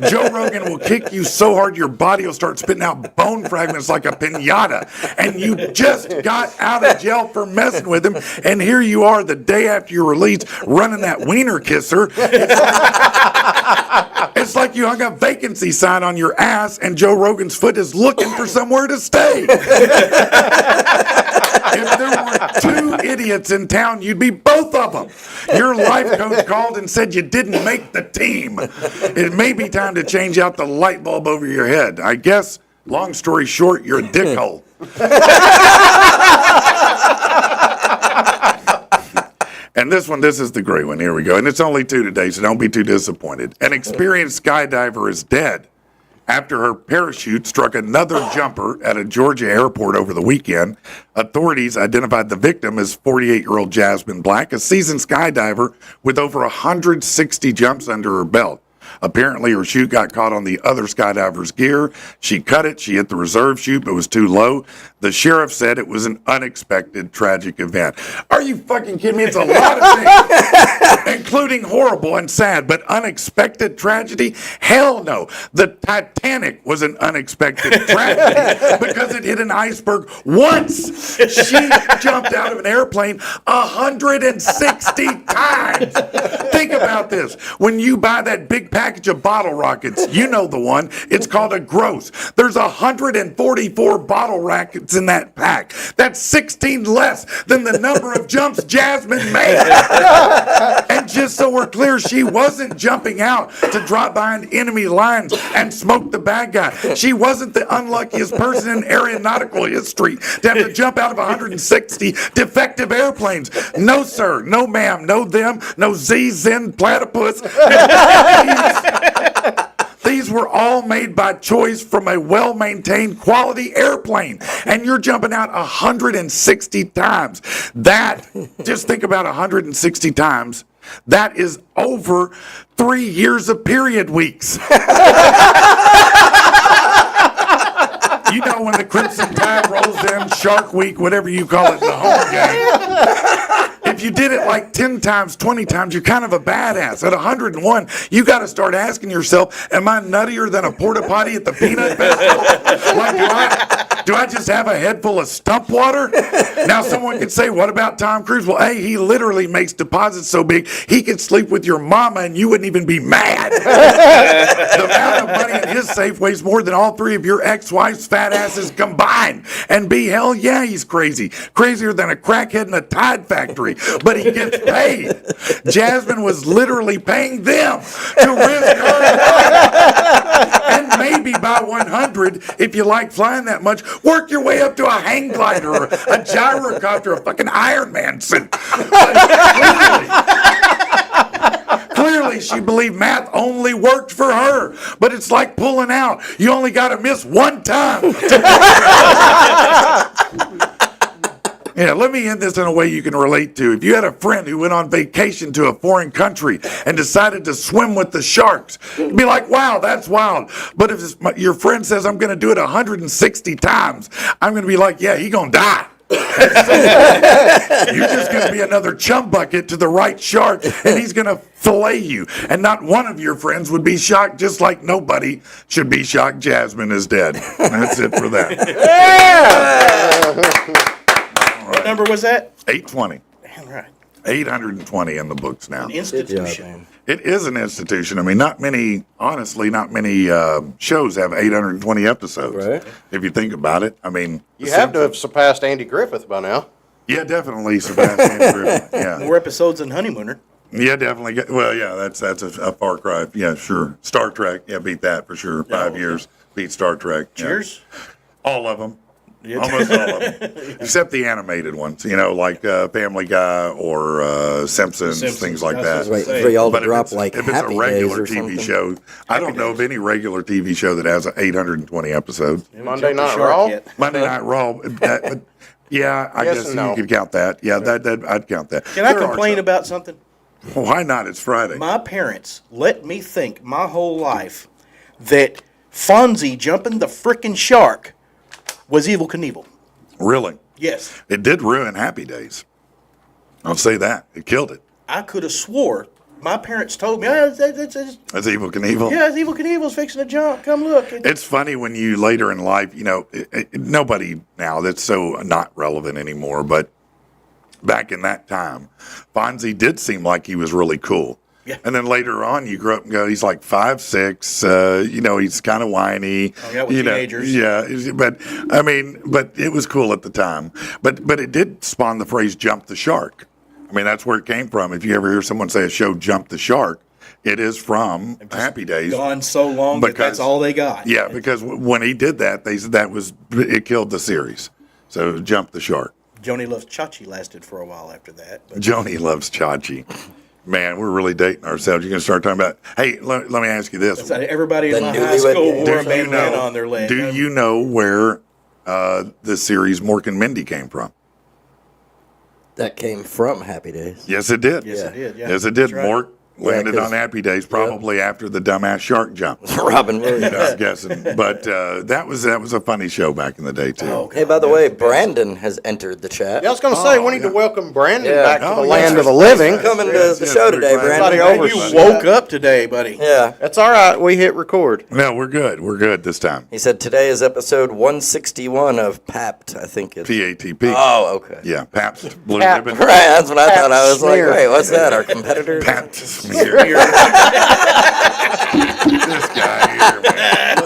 Joe Rogan will kick you so hard your body will start spitting out bone fragments like a piñata. And you just got out of jail for messing with him, and here you are the day after you're released running that wiener kisser. It's like you hung a vacancy sign on your ass and Joe Rogan's foot is looking for somewhere to stay. If there were two idiots in town, you'd be both of them. Your life coach called and said you didn't make the team. It may be time to change out the light bulb over your head. I guess, long story short, you're a dickhole. And this is the great one. Here we go. And it's only 2 today, so don't be too disappointed. An experienced skydiver is dead after her parachute struck another jumper at a Georgia airport over the weekend. Authorities identified the victim as 48-year-old Jasmine Black, a seasoned skydiver with over 160 jumps under her belt. Apparently, her chute got caught on the other skydiver's gear. She cut it. She hit the reserve chute, but was too low. The sheriff said it was an unexpected, tragic event. Are you fucking kidding me? It's a lot of things, including horrible and sad, but unexpected tragedy? Hell no. The Titanic was an unexpected tragedy because it hit an iceberg once. She jumped out of an airplane 160 times. Think about this. When you buy that big package of bottle rockets, you know the one. It's called a gross. There's 144 bottle rockets in that pack. That's 16 less than the number of jumps Jasmine made. And just so we're clear, she wasn't jumping out to drop behind enemy lines and smoke the bad guy. She wasn't the unluckiest person in aeronautical history to have to jump out of 160 defective airplanes. No, sir. No, ma'am. No, them. No, Z, Zen, platypus. These were all made by choice from a well-maintained quality airplane. And you're jumping out 160 times. That, just think about 160 times. That is over 3 years of period weeks. You know when the Crimson Tide rolls in, Shark Week, whatever you call it, the home game. if you did it like 10 times, 20 times, you're kind of a badass. At 101, you got to start asking yourself, am I nuttier than a porta potty at the Peanut Festival? Like, do I just have a head full of stump water? Now, someone could say, what about Tom Cruise? Well, hey, he literally makes deposits so big, he could sleep with your mama and you wouldn't even be mad. The amount of money in his safe weighs more than all three of your ex-wife's fat asses combined. And B, hell yeah, he's crazy. Crazier than a crackhead in a Tide factory. But he gets paid. Jasmine was literally paying them to risk her life. And maybe by 100, if you like flying that much, work your way up to a hang glider or a gyrocopter, a fucking Iron Man suit. Clearly, she believed math only worked for her. But it's like pulling out. You only got to miss one time. Yeah, let me end this in a way you can relate to. If you had a friend who went on vacation to a foreign country and decided to swim with the sharks, you'd be like, wow, that's wild. But if your friend says, I'm going to do it 160 times, I'm going to be like, yeah, he going to die. You're just going to be another chum bucket to the right shark, and he's going to fillet you. And not one of your friends would be shocked, just like nobody should be shocked Jasmine is dead. That's it for that. What number was that? 820. Damn right. 820 in the books now. An institution. It is an institution. I mean, honestly, not many shows have 820 episodes. Right. If you think about it. I mean, You have to have surpassed Andy Griffith by now. yeah, definitely Sebastian Griffin. Yeah. More episodes than Honeymooner. Yeah, definitely. Well, yeah, that's a far cry. Yeah, sure. Star Trek, yeah, beat that for sure. 5 years, beat Star Trek. Yeah. Cheers. All of them. Almost all of them. Except the animated ones, like Family Guy or Simpsons, things like that. Wait for y'all to But drop like if it's a Happy Days regular or TV something. show, I don't know of any regular TV show that has 820 episodes. Monday Night Raw? Monday Night Raw, yeah, I Yes guess and no. you could count that. Yeah, that I'd count that. Can I There are complain some. about something? Why not? It's Friday. My parents let me think my whole life that Fonzie jumping the frickin' shark was Evel Knievel. Really? Yes. It did ruin Happy Days. I'll say that. It killed it. I could have swore my parents told me, oh, That's Evil Knievel. yeah, Evel Knievel's fixing to jump. Come look. And It's funny when you later in life, nobody now, that's so not relevant anymore, but back in that time, Fonzie did seem like he was really cool. Yeah. And then later on, you grow up and go, he's like 5'6", he's kind of whiny. Hung out with teenagers. Yeah, but it was cool at the time. But it did spawn the phrase "jump the shark." I mean, that's where it came from. If you ever hear someone say a show "jump the shark," it is from Happy Days. gone so long that that's all they got. Yeah, because when he did that, they said it killed the series. So "jump the shark." Joni Loves Chachi lasted for a while after that. But Joni loves Chachi. Man, we're really dating ourselves. You're going to start talking about, hey, let me ask you this. everybody The in my high newlywed school game. wore a Do you bandana know- on their leg. Do you know where the series Mork and Mindy came from? That came from Happy Days. Yes, it did. Yes, it did. Yeah. Yes, it did. That's right. Mork landed 'cause- on Happy Days probably after the dumbass shark jump. Robin Williams. I'm guessing. But that was a funny show back in the day, too. Oh, Hey, by the way, Brandon has entered the chat. Yeah, I was going to say, we need yeah. to welcome Brandon Yeah. back to Oh, the yeah. land of the Thanks living. for Coming to Yes, the yes, show we're today, glad. Brandon. Everybody Man, over. you woke up today, buddy. Yeah. That's all right. We hit record. No, we're good. We're good this time. He said today is episode 161 of PAPT, I think it's. PATP. Oh, okay. Yeah, Pabst Blue Pap- Ribbon. Right, that's what I thought. I was like, Smear. wait, what's that? Our competitor? Pabst smear. This guy here, man.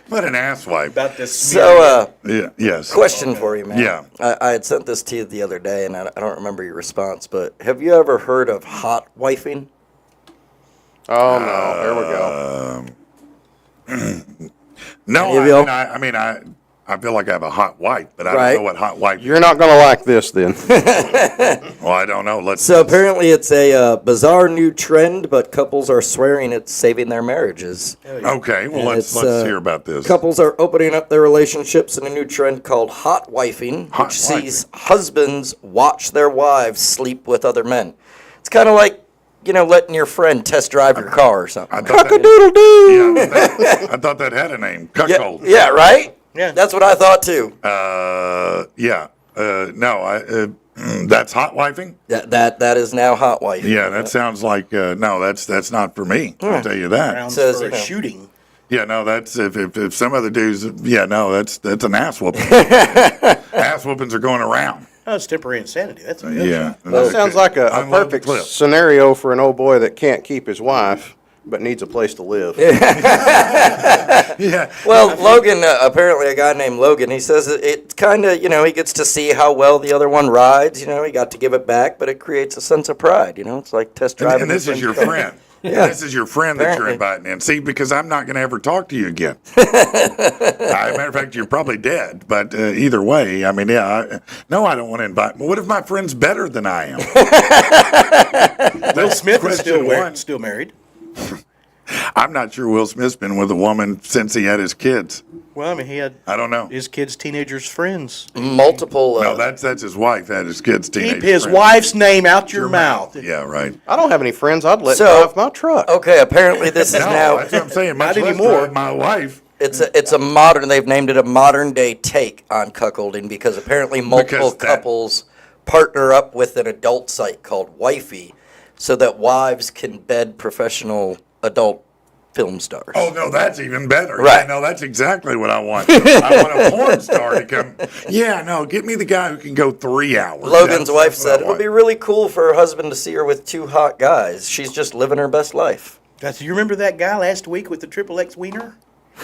What an asswipe. About this. So, Yeah, yes. question for you, man. Yeah. I had sent this to you the other day, and I don't remember your response, but have you ever heard of hot wifing? Oh, no. Here we go. No, Any of I mean, I feel like I have a hot wife, but I Right. don't know what hot wife. You're not going to like this then. Well, I don't know. So apparently it's a bizarre new trend, but couples are swearing it's saving their marriages. Okay, well And let's it's, hear about this. Couples are opening up their relationships in a new trend called hot wifing, Hot which sees husbands watch their wives sleep with other men. It's kind of like, letting your friend test drive your car or something. I thought that- Cock-a-doodle-doo! Yeah, I thought that had a name. Cuckold. Yeah, right? Yeah. That's what I thought too. Yeah. No, That's hot wifing? That is now hot wife. Yeah, that sounds like, no, that's not for me. I'll tell you that. Grounds Says, for you know. shooting. Yeah, no, that's if some other dudes, yeah, no, that's an ass whooping. Ass whoopings are going around. Oh, it's temporary insanity. That's all. Yeah. That sounds like a Unload the perfect clip. scenario for an old boy that can't keep his wife, but needs a place to live. Yeah. Well, Logan, apparently a guy named Logan, he says it kind of, he gets to see how well the other one rides. He got to give it back, but it creates a sense of pride. It's like test driving. And this is your friend. Yeah. This is your friend that you're Apparently. inviting in. See, because I'm not going to ever talk to you again. Matter of fact, you're probably dead. But either way, I mean, yeah, no, I don't want to invite. Well, what if my friend's better than I am? Will Smith is question still married. I'm not sure Will Smith's been with a woman since he had his kids. Well, I mean, he had I don't know. his kids' teenagers' friends. Multiple. No, that's his wife had his kids. Keep teenage his friends. wife's name out your mouth. Yeah, right. I don't have any friends I'd let So- drive my truck. Okay, apparently this is No, now. that's what I'm saying. Much Not less anymore. drive my wife. It's a modern. They've named it a modern day take on cuckolding because apparently multiple Because that- couples partner up with an adult site called Wifey, so that wives can bed professional adult film stars. Oh no, that's even better. Right. Yeah, no, that's exactly what I want. I want a porn star to come. Yeah, no, get me the guy who can go 3 hours. Logan's wife That's what I said it'll want. be really cool for her husband to see her with two hot guys. She's just living her best life. You remember that guy last week with the XXX wiener?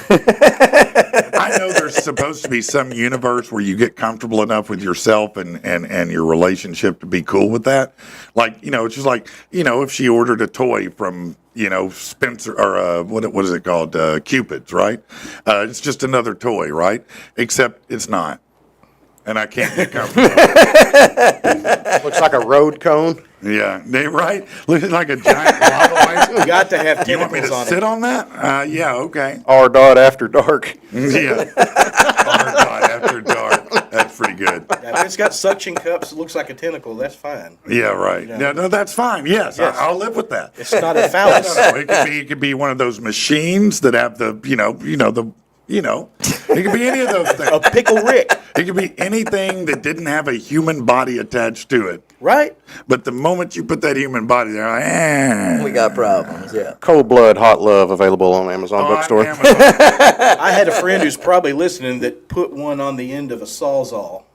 I know there's supposed to be some universe where you get comfortable enough with yourself and your relationship to be cool with that. Like, it's just like, if she ordered a toy from, Spencer or what is it called? Cupid's, right? It's just another toy, right? Except it's not. And I can't get comfortable. Looks like a road cone. Yeah, right? Looking like a giant lava lamp. You got to have You want me tentacles to on sit it. on that? Yeah, okay. R. Dot after dark. Yeah. Oh, God, after dark. That's pretty good. Now, if it's got suction cups, it looks like a tentacle. That's fine. Yeah, right. No, that's fine. Yes, Yes. I'll live with that. It's not a phallus. No, it could be one of those machines that have the, it could be any of those A things. pickle Rick, It could be anything that didn't have a human body attached to it. right? But the moment you put that human body there, like, We got problems, yeah. Cold Blood Hot Love available on Amazon Bookstore. I had a friend who's probably listening that put one on the end of a sawzall.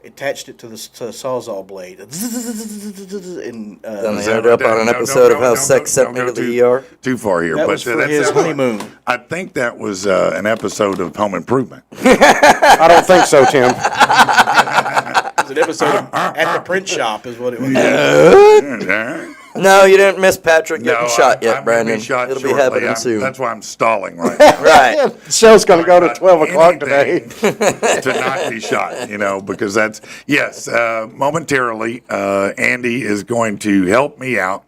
Attached it to the sawzall blade. And Then they Is that ended up right on an there? episode of How No, Sex Sent Me go to the too- ER. Too far here. that but was for his sounds like- honeymoon. I think that was an episode of Home Improvement. I don't think so, Tim. It was an episode of At the Print Shop is what it was. No, you didn't miss Patrick getting No, shot yet, I'm gonna Brandon. Be shot It'll shortly. be happening soon. That's why I'm stalling right now. Right. The show's going to go to 12 o'clock today. Anything to not be shot, because that's, yes, momentarily, Andy is going to help me out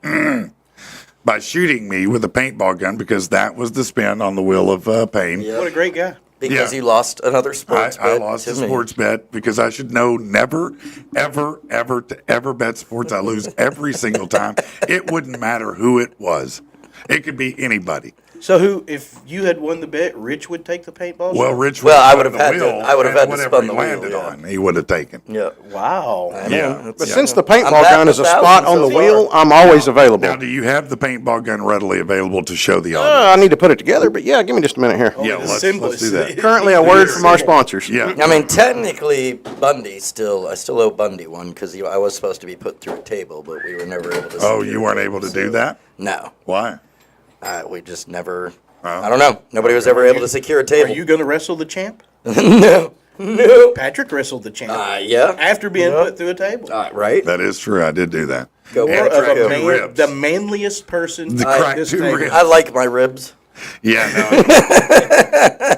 by shooting me with a paintball gun because that was the spin on the wheel of pain. Yeah. What a great guy. Because Yeah. you lost another sports I bet lost to a me. sports bet because I should know never, ever, ever to ever bet sports. I lose every single time. It wouldn't matter who it was. It could be anybody. So if you had won the bet, Rich would take the paintball? Well, shot? Rich Well, I would would have had to- I would have had to whatever spun he the wheel, landed yeah. on, he would have taken. Yeah. Wow. I know. Yeah. But Yeah. since the I'm paintball batting gun is a 1,000 spot on so the far. wheel, I'm always available. Now, do you have the paintball gun readily available to show the audience? I need to put it together, but yeah, give me just a minute here. Yeah, the let's symbol do is- that. Currently, a word from our sponsors. Yeah. I mean, technically, I still owe Bundy one because I was supposed to be put through a table, but we were never able to. Oh, secure you a weren't table, able to so- do that? No, Why? we just never. Oh. I don't know. Nobody was ever able to secure a Are table. you going to wrestle the champ? No. Patrick wrestled the champ Yeah. after being Yeah. put through a table. Right. That is true. I did do that. Go And for it. Of cracked a two man, ribs. the manliest person The at cracked this two table. ribs. I like my ribs. Yeah, no.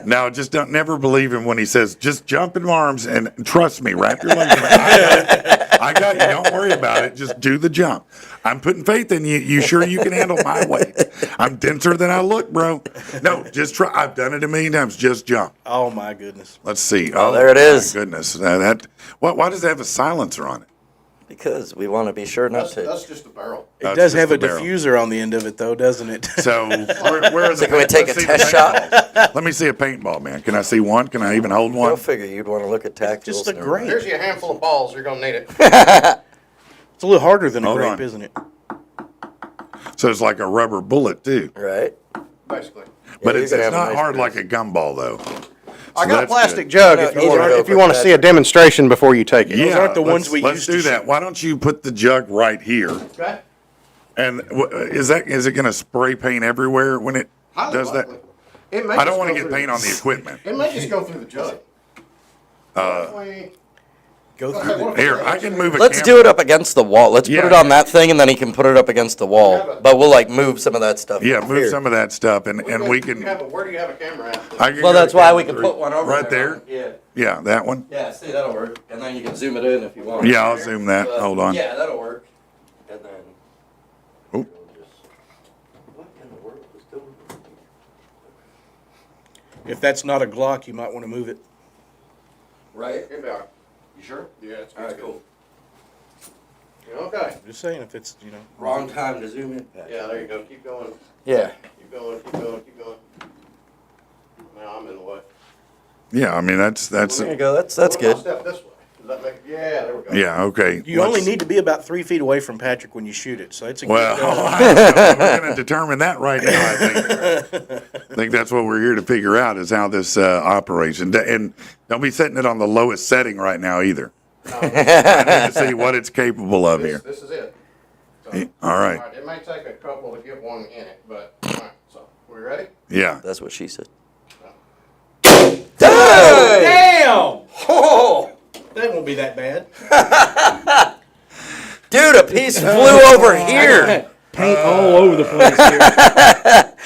No, just don't never believe him when he says, just jump in my arms and trust me, wrap your legs around. I got you. Don't worry about it. Just do the jump. I'm putting faith in you. You sure you can handle my weight? I'm denser than I look, bro. No, just try. I've done it a million times. Just jump. Oh my goodness! Let's see. Oh, there it is. My goodness. Why does it have a silencer on it? Because we want to be sure not to. That's just a barrel. It That's does just have a the barrel. diffuser on the end of it, though, doesn't it? So where is So it? can we take a test shot? Let me see a paintball, man. Can I see one? Can I even hold Go one? figure you'd want to look at tacticals. Just a and grape. Here's you a handful of balls. You're gonna need it. It's a little harder than a Hold grape, on. isn't it? So it's like a rubber bullet too, Right? Basically. but you're it's gonna have a not nice hard grape. like a gumball though. I So got a that's plastic good. jug No, if you you wanna want go if you for want to see a Patrick. demonstration before you take it. Yeah, aren't the ones let's- we let's used to do that. shoot. Why don't you put the jug right here? Okay. And is it going to spray paint everywhere when it Highly does that? likely. It may I just don't want go to get through paint on the equipment. It may just go through the jug. Go through the. Here, I can move a Let's camera. do it up against the wall. Let's Yeah. put it on that thing, and then he can put it up against the wall. But we'll like move some of that stuff. Yeah, up move here. some of that stuff, and we can. Where do you have a camera at? I can Well, go that's to why camera we can 3. put one over right there. Yeah. Yeah, that one. Yeah. See, that'll work, and then you can zoom it in if you want. Yeah, I'll zoom that. But, Hold on. Yeah, that'll work. And then. Oop. What in the world is doing? If that's not a Glock, you might want to move it. Right. Here we are. You sure? Yeah, it's All right. good. Cool. Okay. Just saying, if it's, you know. Wrong time to zoom in. Pat. Yeah, there you go. Keep going. Yeah. Keep going. Keep going. Keep going. Now I'm in the way. Yeah, I mean that's There you go. That's What if I good. step this way? Does that make? Yeah, there we go. yeah. Okay. You only let's- need to be about 3 feet away from Patrick when you shoot it, so it's a Well, good. we're going to determine that right now. I think that's what we're here to figure out is how this operates, and don't be setting it on the lowest setting right now either. I need to see what it's capable of here. This is it. So, All right. It may take a couple to get one in it, but all right. So we ready? Yeah. That's what she said. Damn! Oh, That won't be that bad. dude, a piece flew over here. Paint all over the place here.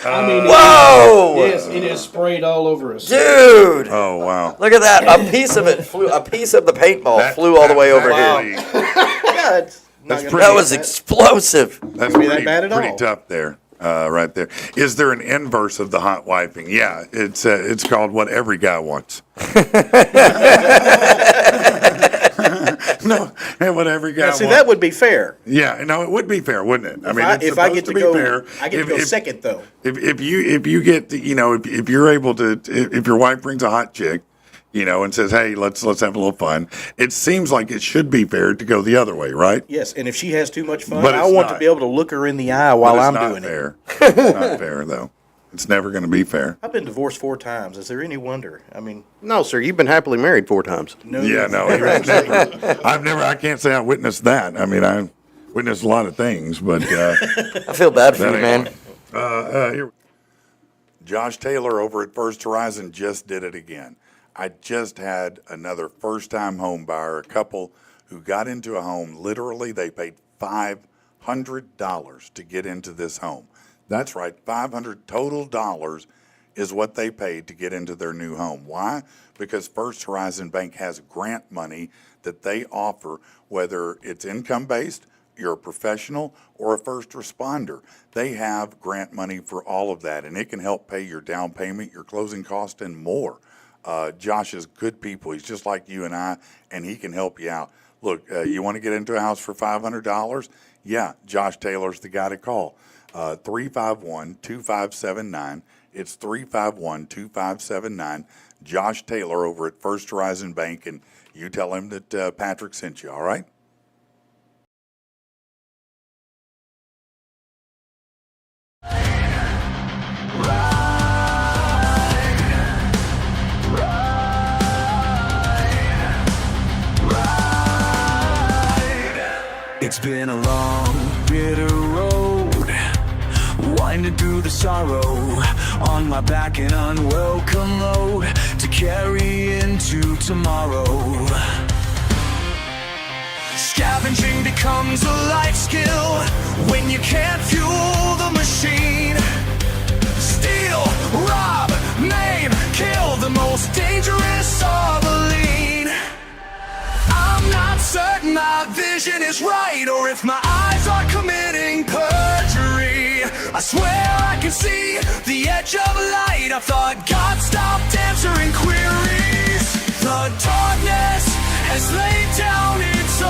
I mean, Whoa, yes, it is sprayed all over us. dude! Oh wow. Look at that. A piece of it flew. A piece of the paintball flew all the way over here. Yeah, it's not That's gonna- pretty- That was explosive. That's be that pretty, bad at pretty all. tough there, right there. Is there an inverse of the hot wiping? Yeah, it's called what every guy wants. No, and what every guy Now, see, wants. that would be fair. Yeah, no, it would be fair, wouldn't it? I mean, it's If I supposed get to to be go, fair. I get to go second though. If you get to, if you're able to, if your wife brings a hot chick, and says, hey, let's have a little fun, it seems like it should be fair to go the other way, right? Yes, and if she has too much fun, But I it's want not. to be able to look her in the eye while But it's I'm not doing it. fair. It's not fair though. It's never going to be fair. I've been divorced 4 times. Is there any wonder? I mean, No, sir. You've been happily married 4 times. no. Yeah, no, I can't say I witnessed that. I mean, I witnessed a lot of things, but I feel bad for that you, ain't man. one. Here. Josh Taylor over at First Horizon just did it again. I just had another first-time home buyer, a couple who got into a home. Literally, they paid $500 to get into this home. That's right, $500 total dollars is what they paid to get into their new home. Why? Because First Horizon Bank has grant money that they offer, whether it's income-based, you're a professional, or a first responder. They have grant money for all of that, and it can help pay your down payment, your closing cost, and more. Josh is good people. He's just like you and I, and he can help you out. Look, you want to get into a house for $500? Yeah, Josh Taylor's the guy to call. 351-2579. It's 351-2579. Josh Taylor over at First Horizon Bank, and you tell him that Patrick sent you, all right? It's been a long, bitter road, winding through the sorrow, on my back an unwelcome load to carry into tomorrow. Scavenging becomes a life skill when you can't fuel the machine. Steal, rob, maim, kill, the most dangerous of a lean. I'm not certain my vision is right, or if my eyes are committing perjury. I swear I can see the edge of light. I thought God stopped answering queries. The darkness has laid down its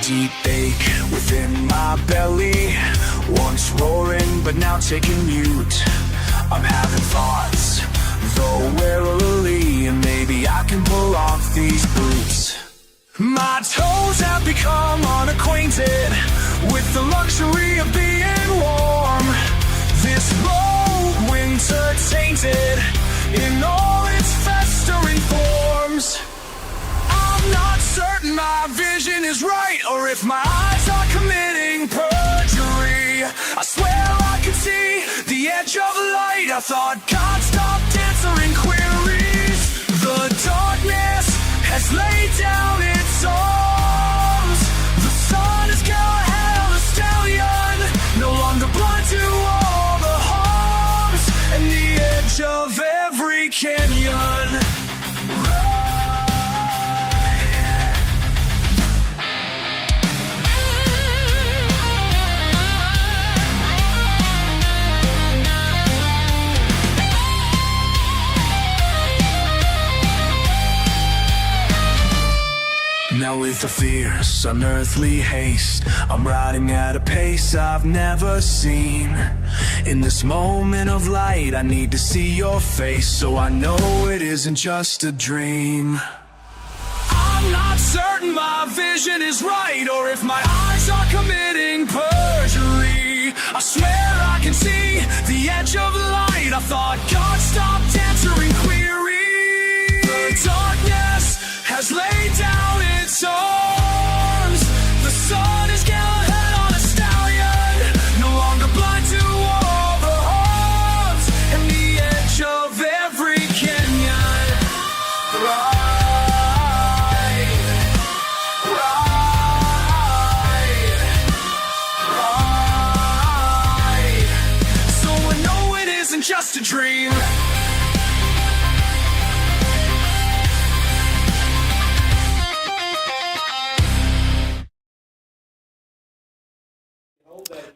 deep ache within my belly, once roaring but now taking mute. I'm having thoughts, though warily, and maybe I can pull off these boots. My toes have become unacquainted with the luxury of being warm. This low winter tainted in all its festering forms. I'm not certain my vision is right, or if my eyes are committing perjury. I swear I can see the edge of light. I thought God stopped answering queries. The darkness has laid down its arms. The sun has got head on a stallion, no longer blind to all the harms, and the edge of every canyon. Now with a fierce, unearthly haste, I'm riding at a pace I've never seen. In this moment of light, I need to see your face, so I know it isn't just a dream. I'm not certain my vision is right, or if my eyes are committing perjury. I swear I can see the edge of light. I thought God stopped answering queries. The darkness has laid down its arms. The sun is got head on a stallion, no longer blind to all the harms, and the edge of every canyon. Ride, ride, ride. So I know it isn't just a dream.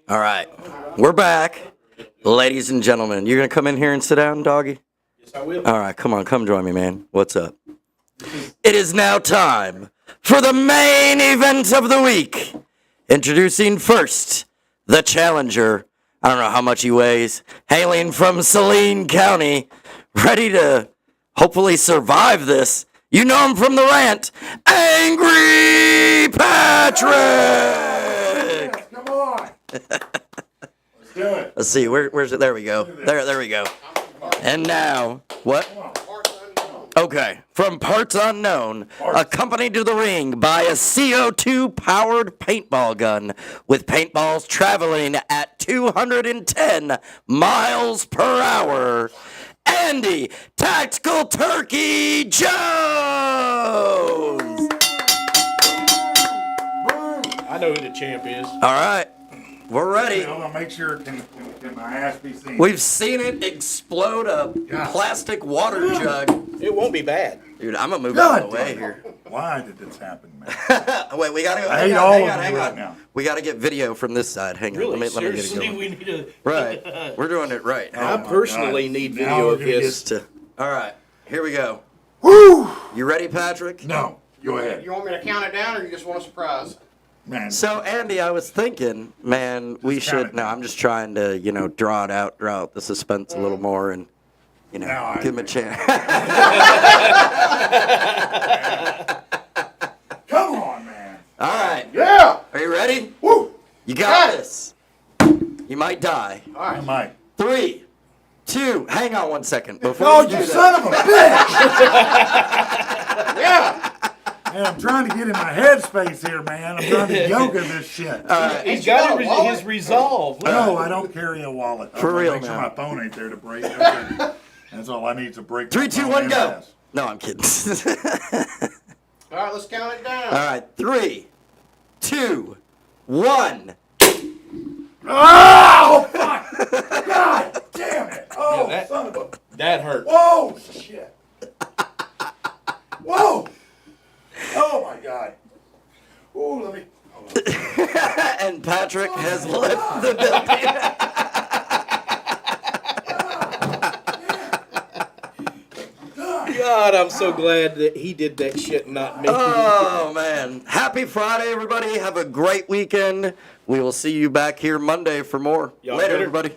All right, we're back. Ladies and gentlemen, you're going to come in here and sit down, doggy? Yes, I will. All right, come on, come join me, man. What's up? It is now time for the main event of the week. Introducing first, the challenger. I don't know how much he weighs. Hailing from Saline County, ready to hopefully survive this. You know him from the rant, Angry Patrick! Come on. Let's do it. Let's see, where's it? There we go. There we go. And now, what? Okay, from Parts Unknown, accompanied to the ring by a CO2-powered paintball gun with paintballs traveling at 210 miles per hour, Andy Tactical Turkey Jones! I know who the champ is. All right, we're ready. Hold on, make sure can my ass be seen? We've seen it explode a plastic water jug. It won't be bad. Dude, I'm gonna move out of the God way damn. here. Why did this happen, man? Wait, we gotta go. I Hang hate on, all hang of on, you hang right on. now. We gotta get video from this side. Hang on, Really? let me get it Seriously, going. we need to. Right, we're doing it right. Hang I on. personally God. need Now video we're of gonna his. All right, here we go. Woo! You ready, Patrick? No, go ahead, You want me to count it down, or you just want a surprise? man. So, Andy, I was thinking, man, we Just count should. it No, down. I'm just trying to, draw out the suspense a little more, and Now I give him a chance. Come on, man. All right, Yeah! are you ready? Woo! You got Okay. this. You might die. I might. 3, 2. Hang on 1 second. Before Oh, you do you that. son of a bitch! Yeah! Man, I'm trying to get in my headspace here, man. I'm trying to yoga this shit. He's got got a wallet? his resolve. No, I don't carry a wallet. For real Make sure now. my phone ain't there to break. Okay. That's all I need to break. 3, my 2, phone 1, and go. ass. No, I'm kidding. All right, let's count it down. All right, 3, 2, 1. Oh, fuck! God damn it! Oh, Yeah, that- son of a... That hurt. Whoa, shit! Whoa! Oh, my God. Ooh, let me... And Patrick has left the building. God, I'm so glad that he did that shit, not me. Oh, man. Happy Friday, everybody. Have a great weekend. We will see you back here Monday for more. Y'all Later, later. everybody.